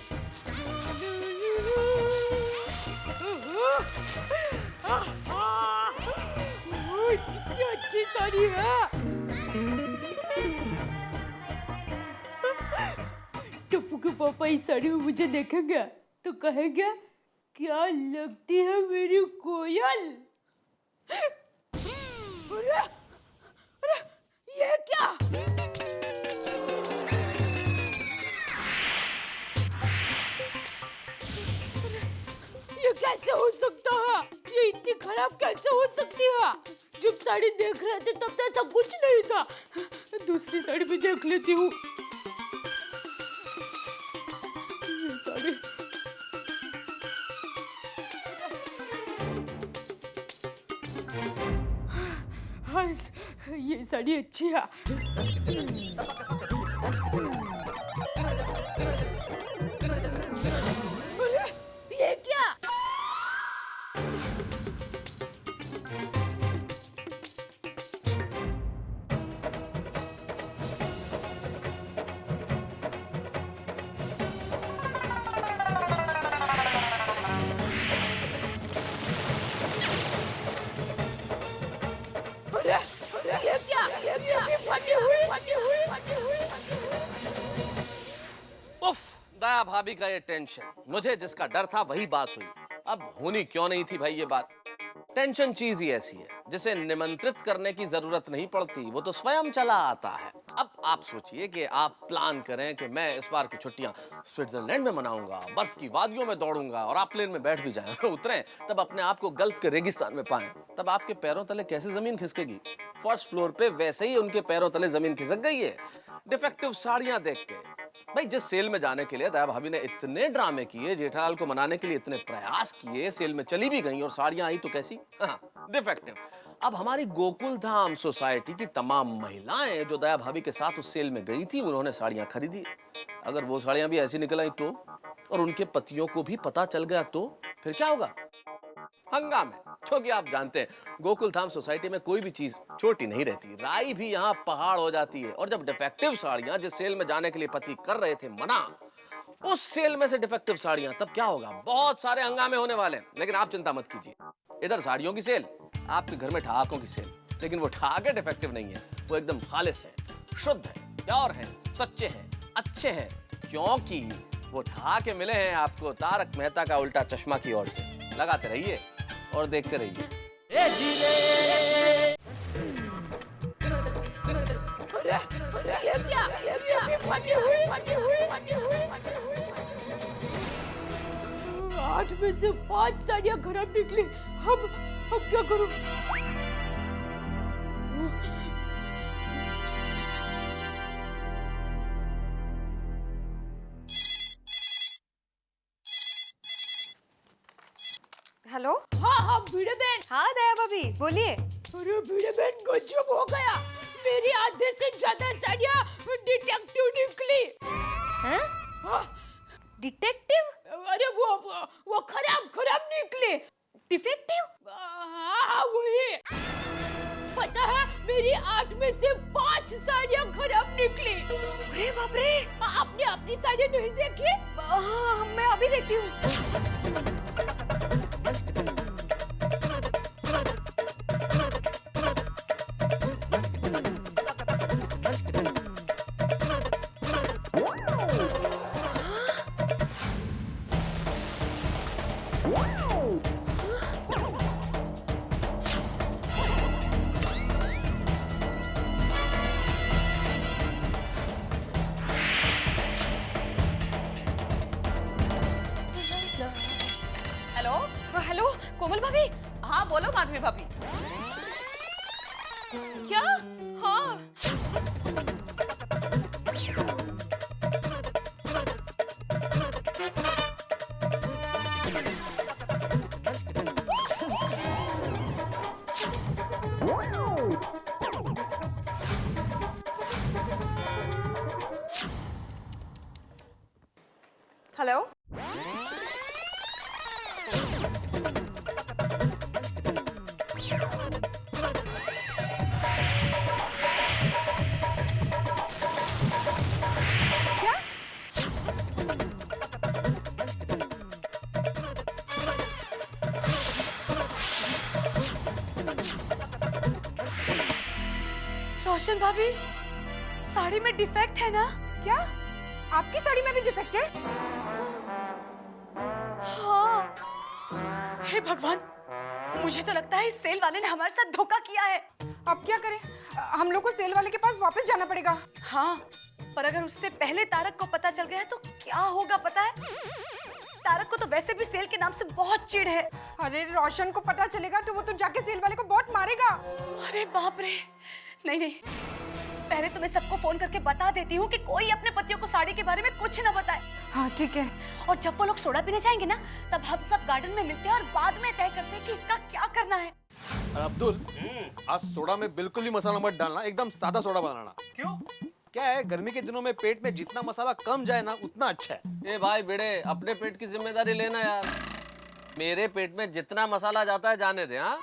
कितनी अच्छी साड़ी है। टप्पू के पापा इस साड़ी में मुझे देखेंगे तो कहेंगे क्या लगती है मेरी कोयल। अरे अरे ये क्या? ये कैसे हो सकता है? ये इतनी खराब कैसे हो सकती है? जब साड़ी देख रहे थे तब तो ऐसा कुछ नहीं था। दूसरी साड़ी भी देख लेती हूँ। ये साड़ी हाँ, ये साड़ी अच्छी है। अरे ये क्या? अरे ये क्या? ये फटी हुई। उफ, दया भाभी का ये टेंशन, मुझे जिसका डर था वही बात हुई। अब होनी क्यों नहीं थी भाई ये बात। टेंशन चीज ही ऐसी है जिसे निमंत्रित करने की जरूरत नहीं पड़ती, वो तो स्वयं चला आता है। अब आप सोचिए कि आप प्लान करें कि मैं इस बार की छुट्टियां स्विट्जरलैंड में मनाऊंगा, बर्फ की वादियों में दौड़ूंगा, और आप प्लेन में बैठ भी जाएं, उतरें, तब अपने आप को गल्फ के रेगिस्तान में पाएं, तब आपके पैरों तले कैसे जमीन खिसकेगी? फर्स्ट फ्लोर पे वैसे ही उनके पैरों तले जमीन खिसक गई है डिफेक्टिव साड़ियां देख के। भाई जिस सेल में जाने के लिए दया भाभी ने इतने ड्रामे किए, जेठालाल को मनाने के लिए इतने प्रयास किए, सेल में चली भी गई और साड़ियां आई तो कैसी? हाँ, डिफेक्टिव। अब हमारी गोकुल धाम सोसाइटी की तमाम महिलाएं जो दया भाभी के साथ उस सेल में गई थी, उन्होंने साड़ियां खरीदी। अगर वो साड़ियां भी ऐसी निकल आई तो, और उनके पतियों को भी पता चल गया तो फिर क्या होगा? हंगामे। क्योंकि आप जानते हैं गोकुल धाम सोसाइटी में कोई भी चीज छोटी नहीं रहती, राई भी यहाँ पहाड़ हो जाती है। और जब डिफेक्टिव साड़ियां जिस सेल में जाने के लिए पति कर रहे थे मना, उस सेल में से डिफेक्टिव साड़ियां, तब क्या होगा? बहुत सारे हंगामे होने वाले हैं। लेकिन आप चिंता मत कीजिए, इधर साड़ियों की सेल, आपके घर में ठहाकों की सेल। लेकिन वो ठहाके डिफेक्टिव नहीं है, वो एकदम खालिस है। शुद्ध है, प्योर है, सच्चे हैं, अच्छे हैं, क्योंकि वो ठा के मिले हैं आपको तारक मेहता का उल्टा चश्मा की ओर से। लगाते रहिए और देखते रहिए। ये क्या? फटी हुई। 8 में से 5 साड़ियाँ खराब निकली। अब क्या करूं? हेलो। हाँ भिड़े बहन। हाँ दया भाभी बोलिए। अरे भिड़े बहन गजब हो गया, मेरी आधे से ज्यादा साड़ियाँ डिटेक्टिव निकली। हैं? हाँ, डिटेक्टिव? अरे वो खराब निकले। डिफेक्टिव? हाँ वही। पता है मेरी 8 में से 5 साड़ियाँ खराब निकली। अरे बाप रे। आपने अपनी साड़ियाँ नहीं देखी? हाँ मैं अभी देखती हूँ। हेलो। हेलो कोमल भाभी। हाँ बोलो माधवी भाभी। क्या? हाँ हेलो। रोशन भाभी साड़ी में डिफेक्ट है ना? क्या आपकी साड़ी में भी डिफेक्ट है? हाँ। हे भगवान, मुझे तो लगता है इस सेल वाले ने हमारे साथ धोखा किया है। अब क्या करें? हम लोग को सेल वाले के पास वापस जाना पड़ेगा। हाँ, पर अगर उससे पहले तारक को पता चल गया तो क्या होगा पता है? तारक को तो वैसे भी सेल के नाम से बहुत चिढ़ है। अरे रोशन को पता चलेगा तो वो तो जाके सेल वाले को बहुत मारेगा। अरे बाप रे। नहीं, पहले तो मैं सबको फोन करके बता देती हूँ कि कोई अपने पतियों को साड़ी के बारे में कुछ न बताए। हाँ ठीक है। और जब वो लोग सोडा पीने जाएंगे ना, तब हम सब गार्डन में मिलते हैं और बाद में तय करते हैं कि इसका क्या करना है। अब्दुल, आज सोडा में बिल्कुल भी मसाला मत डालना, एकदम सादा सोडा बनाना। क्यों? क्या है, गर्मी के दिनों में पेट में जितना मसाला कम जाए ना उतना अच्छा है। ए भाई बेड़े, अपने पेट की जिम्मेदारी लेना यार। मेरे पेट में जितना मसाला जाता है जाने दे। हाँ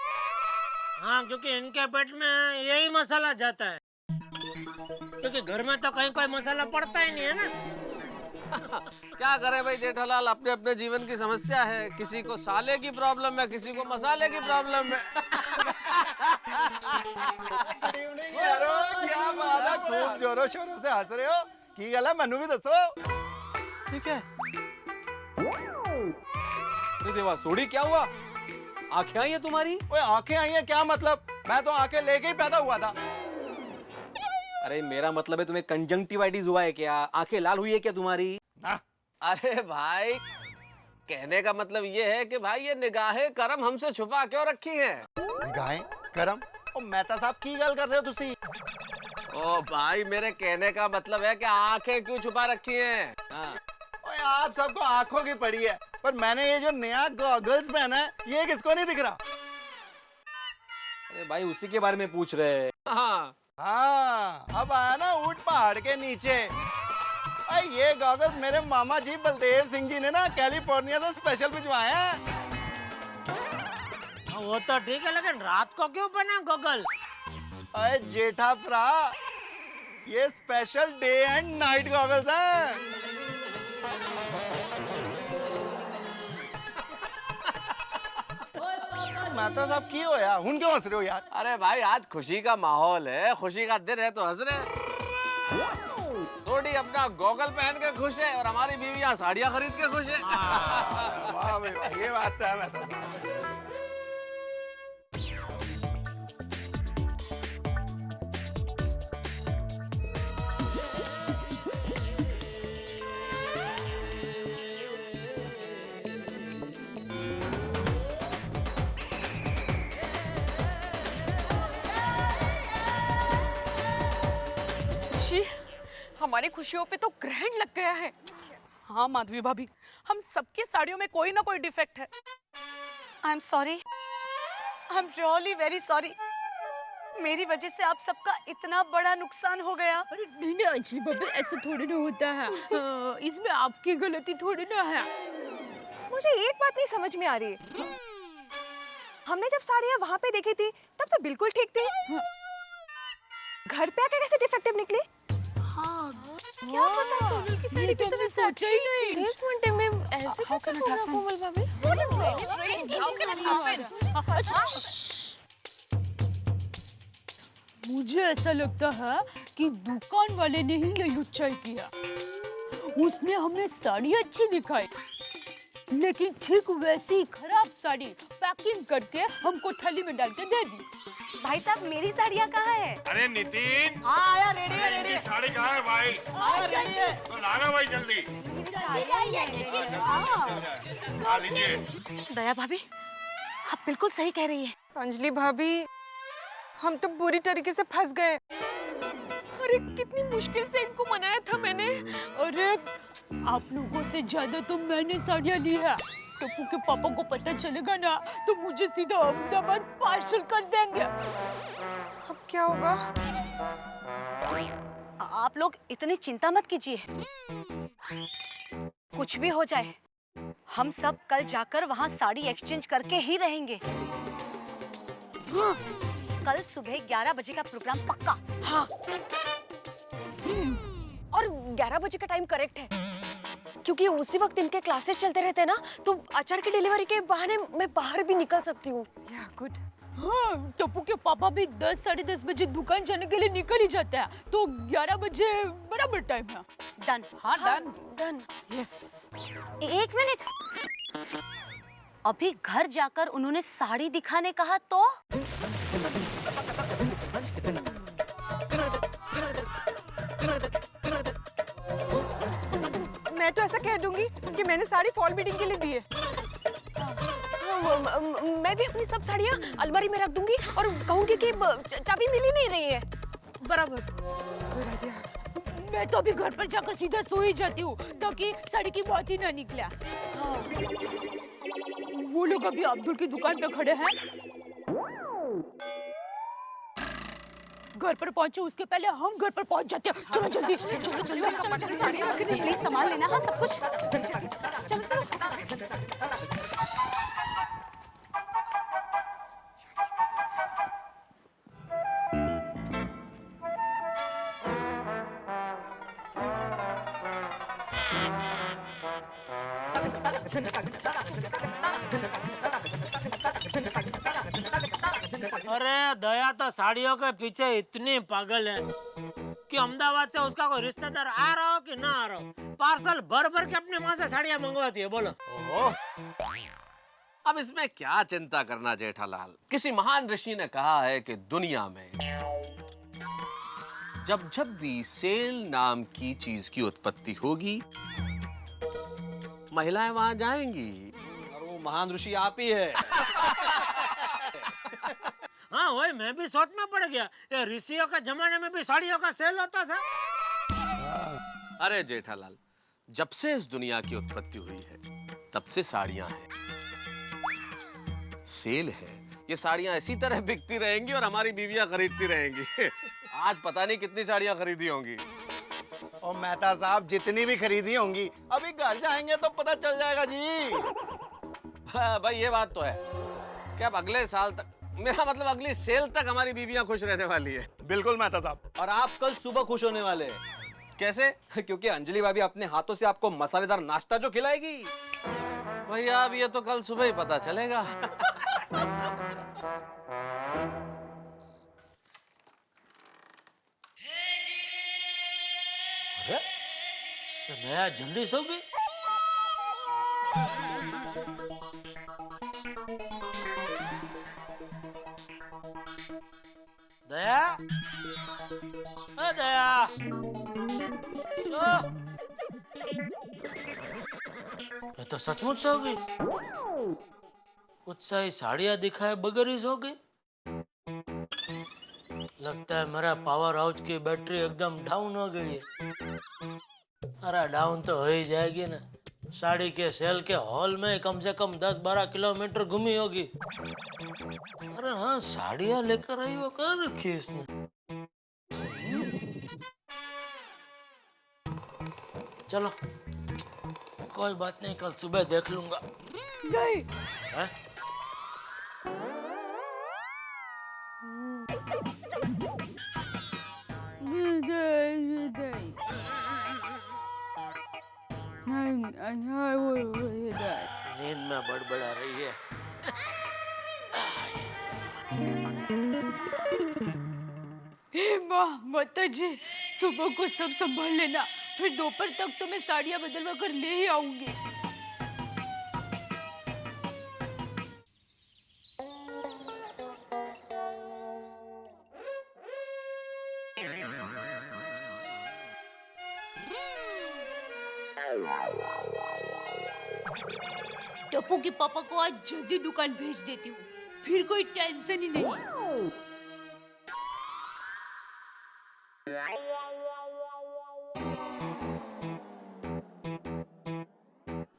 हाँ, क्योंकि इनके पेट में यही मसाला जाता है, क्योंकि घर में तो कहीं कोई मसाला पड़ता ही नहीं है ना। क्या करे भाई जेठालाल, अपने अपने जीवन की समस्या है। किसी को साले की प्रॉब्लम है, किसी को मसाले की प्रॉब्लम है। क्या बात है, खूब जोरों शोरों से हंस रहे हो। की गल है, मनु भी दसो। ठीक है। अरे देवा, सोडी क्या हुआ? आंखें आई है तुम्हारी? ओए आंखें आई हैं क्या मतलब? मैं तो आंखें लेके ही पैदा हुआ था। अरे मेरा मतलब है तुम्हें कंजंक्टिवाइटिस हुआ है क्या? आंखें लाल हुई है क्या तुम्हारी? ना। अरे भाई, कहने का मतलब ये है कि भाई ये निगाहें करम हमसे छुपा क्यों रखी हैं? निगाहें करम? ओ मेहता साहब की गल कर रहे हो तुसी? ओ भाई, मेरे कहने का मतलब है कि आंखें क्यों छुपा रखी हैं? हाँ। ओए आप सबको आंखों की पड़ी है, पर मैंने ये जो नया गॉगल्स पहना है, ये किसको नहीं दिख रहा? अरे भाई, उसी के बारे में पूछ रहे हैं। हाँ हाँ, अब आया ना ऊंट पहाड़ के नीचे। अरे ये गॉगल्स मेरे मामा जी बलदेव सिंह जी ने ना कैलिफोर्निया से स्पेशल भिजवाए हैं। वो तो ठीक है, लेकिन रात को क्यों पहना गॉगल? अरे जेठा फ्रा, ये special day and night goggles हैं। मेहता साहब की हो यार, हुन क्यों हंस रहे हो यार? अरे भाई, आज खुशी का माहौल है, खुशी का दिन है तो हंस रहे हैं। थोड़ी अपना गॉगल पहन के खुश है और हमारी बीवियां साड़ियां खरीद के खुश है। वाह भाई वाह, ये बात तो है मेहता साहब। शी, हमारी खुशियों पे तो ग्रहण लग गया है। हाँ माधवी भाभी, हम सबकी साड़ियों में कोई ना कोई डिफेक्ट है। I am sorry, I am really very sorry. मेरी वजह से आप सबका इतना बड़ा नुकसान हो गया। अरे नहीं नहीं अंजलि भाभी, ऐसा थोड़ी ना होता है। इसमें आपकी गलती थोड़ी ना है। मुझे एक बात नहीं समझ में आ रही है। हमने जब साड़ियाँ वहाँ पे देखी थी तब तो बिल्कुल ठीक थी। घर पे आके कैसे डिफेक्टिव निकली? क्या पता सोनल की साड़ी तो मैंने सोचा ही नहीं। This one time में ऐसे कैसे होगा कोमल भाभी? मुझे ऐसा लगता है कि दुकान वाले ने ही ये लुच्चाई किया। उसने हमें साड़ी अच्छी दिखाई, लेकिन ठीक वैसी ही खराब साड़ी पैकिंग करके हमको थैली में डाल के दे दी। भाई साहब, मेरी साड़ियाँ कहाँ है? अरे नितिन, हाँ आया, रेडी है, रेडी है। साड़ी कहाँ है भाई? तो लाना भाई जल्दी। आ लीजिए। दया भाभी, आप बिल्कुल सही कह रही है। अंजलि भाभी, हम तो पूरी तरीके से फंस गए। अरे कितनी मुश्किल से इनको मनाया था मैंने। अरे आप लोगों से ज्यादा तो मैंने साड़ियाँ ली है। टप्पू के पापा को पता चलेगा ना तो मुझे सीधा अहमदाबाद पार्सल कर देंगे। अब क्या होगा? आप लोग इतनी चिंता मत कीजिए। कुछ भी हो जाए, हम सब कल जाकर वहाँ साड़ी एक्सचेंज करके ही रहेंगे। कल सुबह 11 बजे का प्रोग्राम पक्का। हाँ, और 11 बजे का टाइम करेक्ट है, क्योंकि उसी वक्त इनके क्लासेस चलते रहते हैं ना, तो अचार की डिलीवरी के बहाने मैं बाहर भी निकल सकती हूँ। गुड। हाँ, टप्पू के पापा भी 10 साढ़े 10 बजे दुकान जाने के लिए निकल ही जाते हैं, तो 11 बजे बराबर टाइम है। डन। हाँ डन। डन। यस। एक मिनट, अभी घर जाकर उन्होंने साड़ी दिखाने कहा तो? मैं तो ऐसा कह दूंगी कि मैंने साड़ी फॉल मीटिंग के लिए दी है। मैं भी अपनी सब साड़ियाँ अलमारी में रख दूंगी और कहूंगी कि चाबी मिल ही नहीं रही है। बराबर। Good idea. मैं तो अभी घर पर जाकर सीधा सो ही जाती हूँ ताकि साड़ी की बात ही ना निकले। वो लोग अभी अब्दुल की दुकान पे खड़े हैं। घर पर पहुंचे उसके पहले हम घर पर पहुंच जाते हैं। चलो जल्दी, चलो चलो प्लीज संभाल लेना। हाँ, सब कुछ। चलो चलो। अरे दया तो साड़ियों के पीछे इतनी पागल है कि अहमदाबाद से उसका कोई रिश्तेदार आ रहा हो कि ना आ रहा हो, पार्सल भर भर के अपनी माँ से साड़ियाँ मंगवाती है। बोलो। अब इसमें क्या चिंता करना जेठालाल। किसी महान ऋषि ने कहा है कि दुनिया में जब जब भी सेल नाम की चीज की उत्पत्ति होगी, महिलाएं वहां जाएंगी। और वो महान ऋषि आप ही है। हाँ वही, मैं भी सोच में पड़ गया, ये ऋषियों के जमाने में भी साड़ियों का सेल होता था। अरे जेठालाल, जब से इस दुनिया की उत्पत्ति हुई है तब से साड़ियां हैं, सेल है। ये साड़ियां इसी तरह बिकती रहेंगी और हमारी बीवियां खरीदती रहेंगी। आज पता नहीं कितनी साड़ियां खरीदी होंगी। और मेहता साहब, जितनी भी खरीदी होंगी अभी घर जाएंगे तो पता चल जाएगा जी। भाई ये बात तो है कि अब अगले साल तक, मेरा मतलब अगली सेल तक हमारी बीवियां खुश रहने वाली है। बिल्कुल मेहता साहब। और आप कल सुबह खुश होने वाले हैं। कैसे? क्योंकि अंजलि भाभी अपने हाथों से आपको मसालेदार नाश्ता जो खिलाएगी। भैया अब ये तो कल सुबह ही पता चलेगा। है? तो दया जल्दी सो गई? दया, अ दया, सो। ये तो सचमुच सो गई। कुछ सही साड़ियाँ दिखाए बगैर ही सो गई। लगता है मेरा पावर हाउस की बैटरी एकदम डाउन हो गई है। अरे डाउन तो हो ही जाएगी ना, साड़ी के सेल के हॉल में कम से कम 10-12 किलोमीटर घूमी होगी। अरे हाँ, साड़ियाँ लेकर आई वो कहाँ रखी इसने? चलो कोई बात नहीं, कल सुबह देख लूंगा। नहीं। है? नींद में बड़बड़ा रही है। हे माँ माता जी, सुबह को सब संभाल लेना, फिर दोपहर तक तो मैं साड़ियाँ बदलवा कर ले ही आऊंगी। टप्पू के पापा को आज जल्दी दुकान भेज देती हूँ, फिर कोई टेंशन ही नहीं।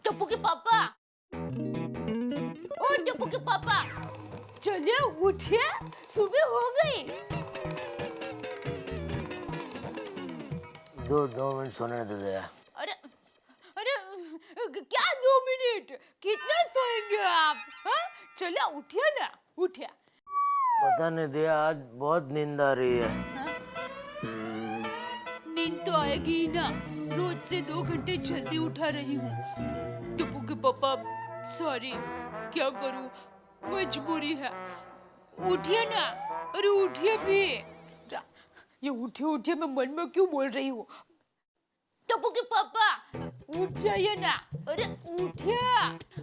टप्पू के पापा, ओ टप्पू के पापा, चलिए उठिए, सुबह हो गई। 2 मिनट सोने दे दया। अरे अरे क्या 2 मिनट, कितना सोएंगे आप? हाँ चलिए उठिए ना, उठिए। पता नहीं दया, आज बहुत नींद आ रही है। नींद तो आएगी ही ना, रोज से 2 घंटे जल्दी उठा रही हूँ। टप्पू के पापा सॉरी, क्या करूँ, मजबूरी है। उठिए ना, अरे उठिए भी। ये उठिए उठिए मैं मन में क्यों बोल रही हूँ? टप्पू के पापा उठ जाइए ना, अरे उठिए,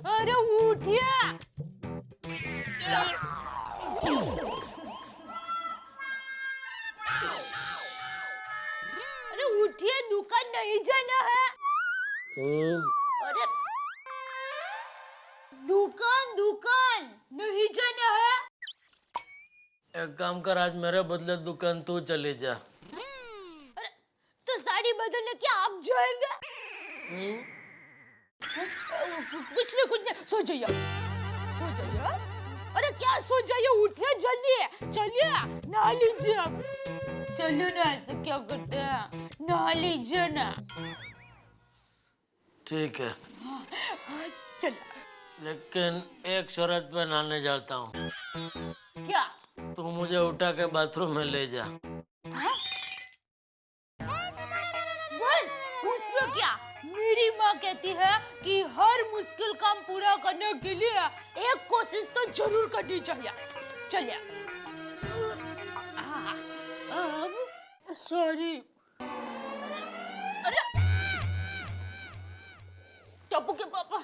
अरे उठिए। अरे उठिए, दुकान नहीं जाना है। अरे दुकान नहीं जाना है। एक काम कर, आज मेरे बदले दुकान तू चली जा। अरे तो साड़ी बदलने क्या आप जाएंगे? कुछ नहीं, सो जाइए, सो जाइए। अरे क्या सो जाइए, उठिए जल्दी, चलिए नहा लीजिए आप। चलो ना, ऐसे क्या करते हैं, नहा लीजिए ना। ठीक है, चलो। लेकिन एक शर्त पे नहाने जाता हूँ। क्या? तू मुझे उठा के बाथरूम में ले जा। बस उसमें क्या, मेरी माँ कहती है कि हर मुश्किल काम पूरा करने के लिए एक कोशिश तो जरूर करनी चाहिए। चलिए। सॉरी। अरे टप्पू के पापा,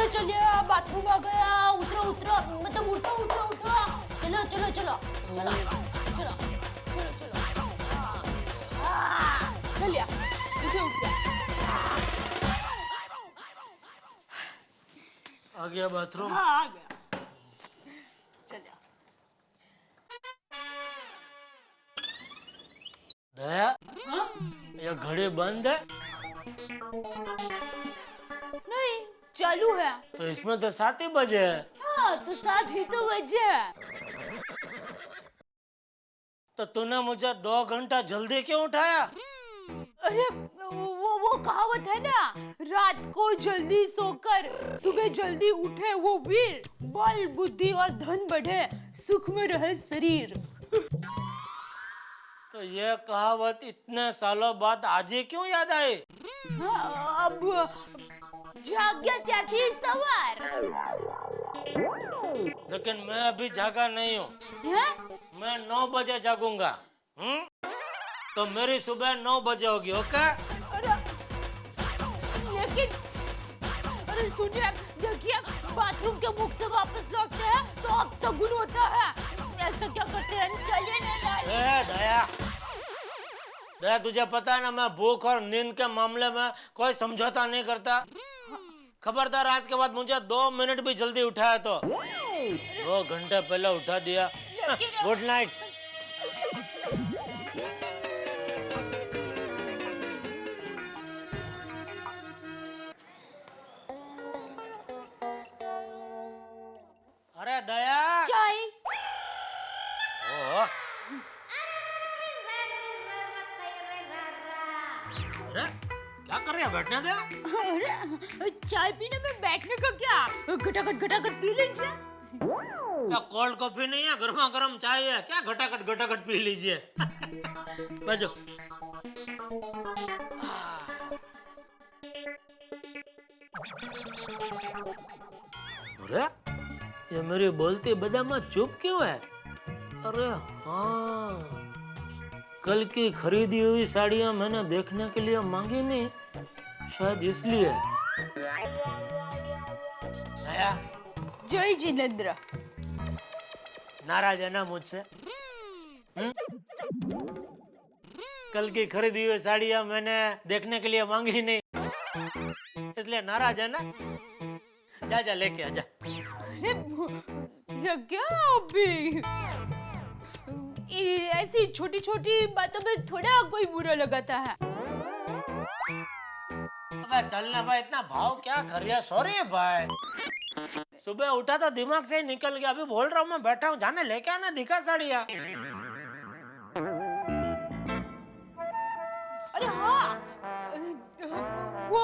चलिए बाथरूम आ गया। उतरो मतलब उठो। चलो चलिए, उठिए। आ गया बाथरूम? हाँ आ गया। चलिए। दया, ये घड़ी बंद है? नहीं, चालू है। तो इसमें तो 7 ही बजे है। हाँ तो 7 ही तो बजे। तो तूने मुझे 2 घंटा जल्दी क्यों उठाया? अरे वो वो कहावत है ना, रात को जल्दी सोकर सुबह जल्दी उठे वो वीर, बल बुद्धि और धन बढ़े, सुख में रहे शरीर। तो ये कहावत इतने सालों बाद आज ही क्यों याद आई? हाँ, अब जाग्या त्याथी सवार। लेकिन मैं अभी जागा नहीं हूँ, मैं 9 बजे जागूंगा। तो मेरी सुबह 9 बजे होगी, ओके? लेकिन अरे सुनिए, देखिए बाथरूम के मुख से वापस लौटते हैं तो अब सगुन होता है, ऐसा क्या करते हैं? चलिए ना। दया, दया तुझे पता है ना, मैं भूख और नींद के मामले में कोई समझौता नहीं करता। खबरदार आज के बाद मुझे 2 मिनट भी जल्दी उठाया तो 2 घंटे पहले उठा दिया। Good night. अरे दया, चाय। ओह, अरे क्या कर रही है? बैठने दे। अरे चाय पीने में बैठने का क्या, घटाघट पी लीजिए। क्या कोल्ड कॉफी नहीं है, गर्मा गर्म चाय है, क्या घटाघट पी लीजिए। बैठो। अरे ये मेरी बोलती बदामा चुप क्यों है? अरे हाँ, कल की खरीदी हुई साड़ियां मैंने देखने के लिए मांगी नहीं, शायद इसलिए। जय जिनेंद्र। नाराज है ना मुझसे? कल की खरीदी हुई साड़ियां मैंने देखने के लिए मांगी नहीं, इसलिए नाराज है ना? जा लेके आजा। अरे क्या अभी ऐसी छोटी छोटी बातों में थोड़ा कोई बुरा लगाता है। अबे चलना भाई, इतना भाव क्या कर रही है? सॉरी भाई, सुबह उठा तो दिमाग से ही निकल गया, अभी बोल रहा हूँ मैं बैठा हूँ, जाने लेके आना, दिखा साड़ियाँ। अरे हाँ, वो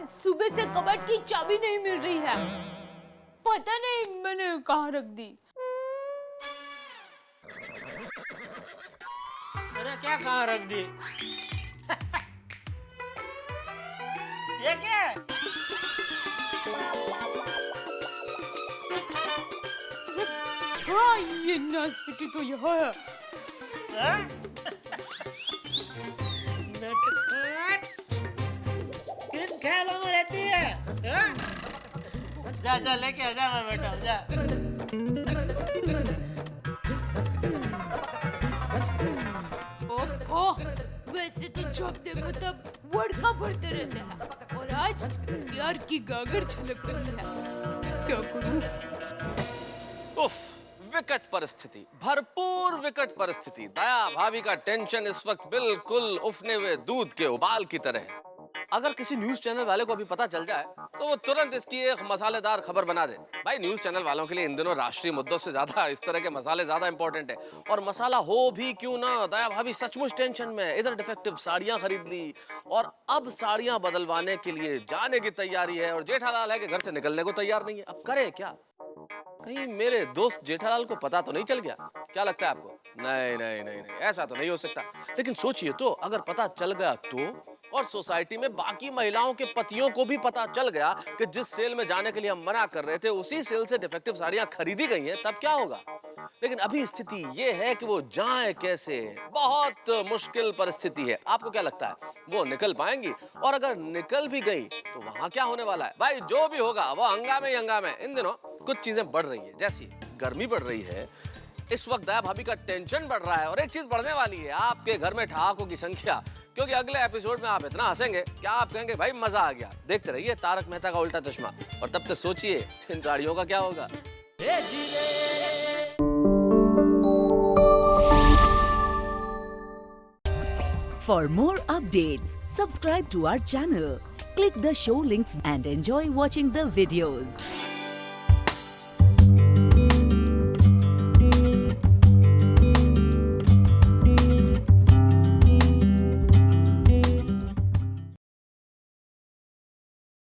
सुबह से कबर्ड की चाबी नहीं मिल रही है, पता नहीं मैंने कहाँ रख दी। अरे क्या कहाँ रख दी? ये क्या है? हाँ, ये नासपीटी तो यहाँ है। नटखट, किन ख्यालों में रहती है? जा लेके आजा, मैं बैठा हूँ, जा। वैसे तो जब देखो तब वड़का भरते रहते हैं, और आज प्यार की गागर छलक रही है, क्या करूं? उफ, विकट परिस्थिति, भरपूर विकट परिस्थिति। दया भाभी का टेंशन इस वक्त बिल्कुल उफने हुए दूध के उबाल की तरह है। अगर किसी न्यूज चैनल वाले को अभी पता चल जाए तो वो तुरंत इसकी एक मसालेदार खबर बना दे। भाई न्यूज चैनल वालों के लिए इन दिनों राष्ट्रीय मुद्दों से ज्यादा इस तरह के मसाले ज्यादा इंपॉर्टेंट है, और मसाला हो भी क्यों ना, दया भाभी सचमुच टेंशन में। इधर डिफेक्टिव साड़ियां खरीद ली और अब साड़ियां बदलवाने के लिए जाने की तैयारी है, और जेठालाल है कि घर से निकलने को तैयार नहीं है। अब करे क्या? कहीं मेरे दोस्त जेठालाल को पता तो नहीं चल गया? क्या लगता है आपको? नहीं, ऐसा तो नहीं हो सकता। लेकिन सोचिए तो, अगर पता चल गया तो, और सोसाइटी में बाकी महिलाओं के पतियों को भी पता चल गया कि जिस सेल में जाने के लिए हम मना कर रहे थे उसी सेल से डिफेक्टिव साड़ियां खरीदी गई हैं, तब क्या होगा? लेकिन अभी स्थिति ये है कि वो जाए कैसे? बहुत मुश्किल परिस्थिति है। आपको क्या लगता है वो निकल पाएंगी? और अगर निकल भी गई तो वहां क्या होने वाला है? भाई जो भी होगा वो हंगामे ही हंगामे। इन दिनों कुछ चीजें बढ़ रही है, जैसी गर्मी बढ़ रही है, इस वक्त दया भाभी का टेंशन बढ़ रहा है, और एक चीज बढ़ने वाली है, आपके घर में ठहाकों की संख्या। क्योंकि अगले एपिसोड में आप इतना हंसेंगे क्या आप कहेंगे भाई मजा आ गया। देखते रहिए तारक मेहता का उल्टा चश्मा, और तब तक सोचिए इन साड़ियों का क्या होगा। For more updates, subscribe to our channel, click the show links and enjoy watching the videos.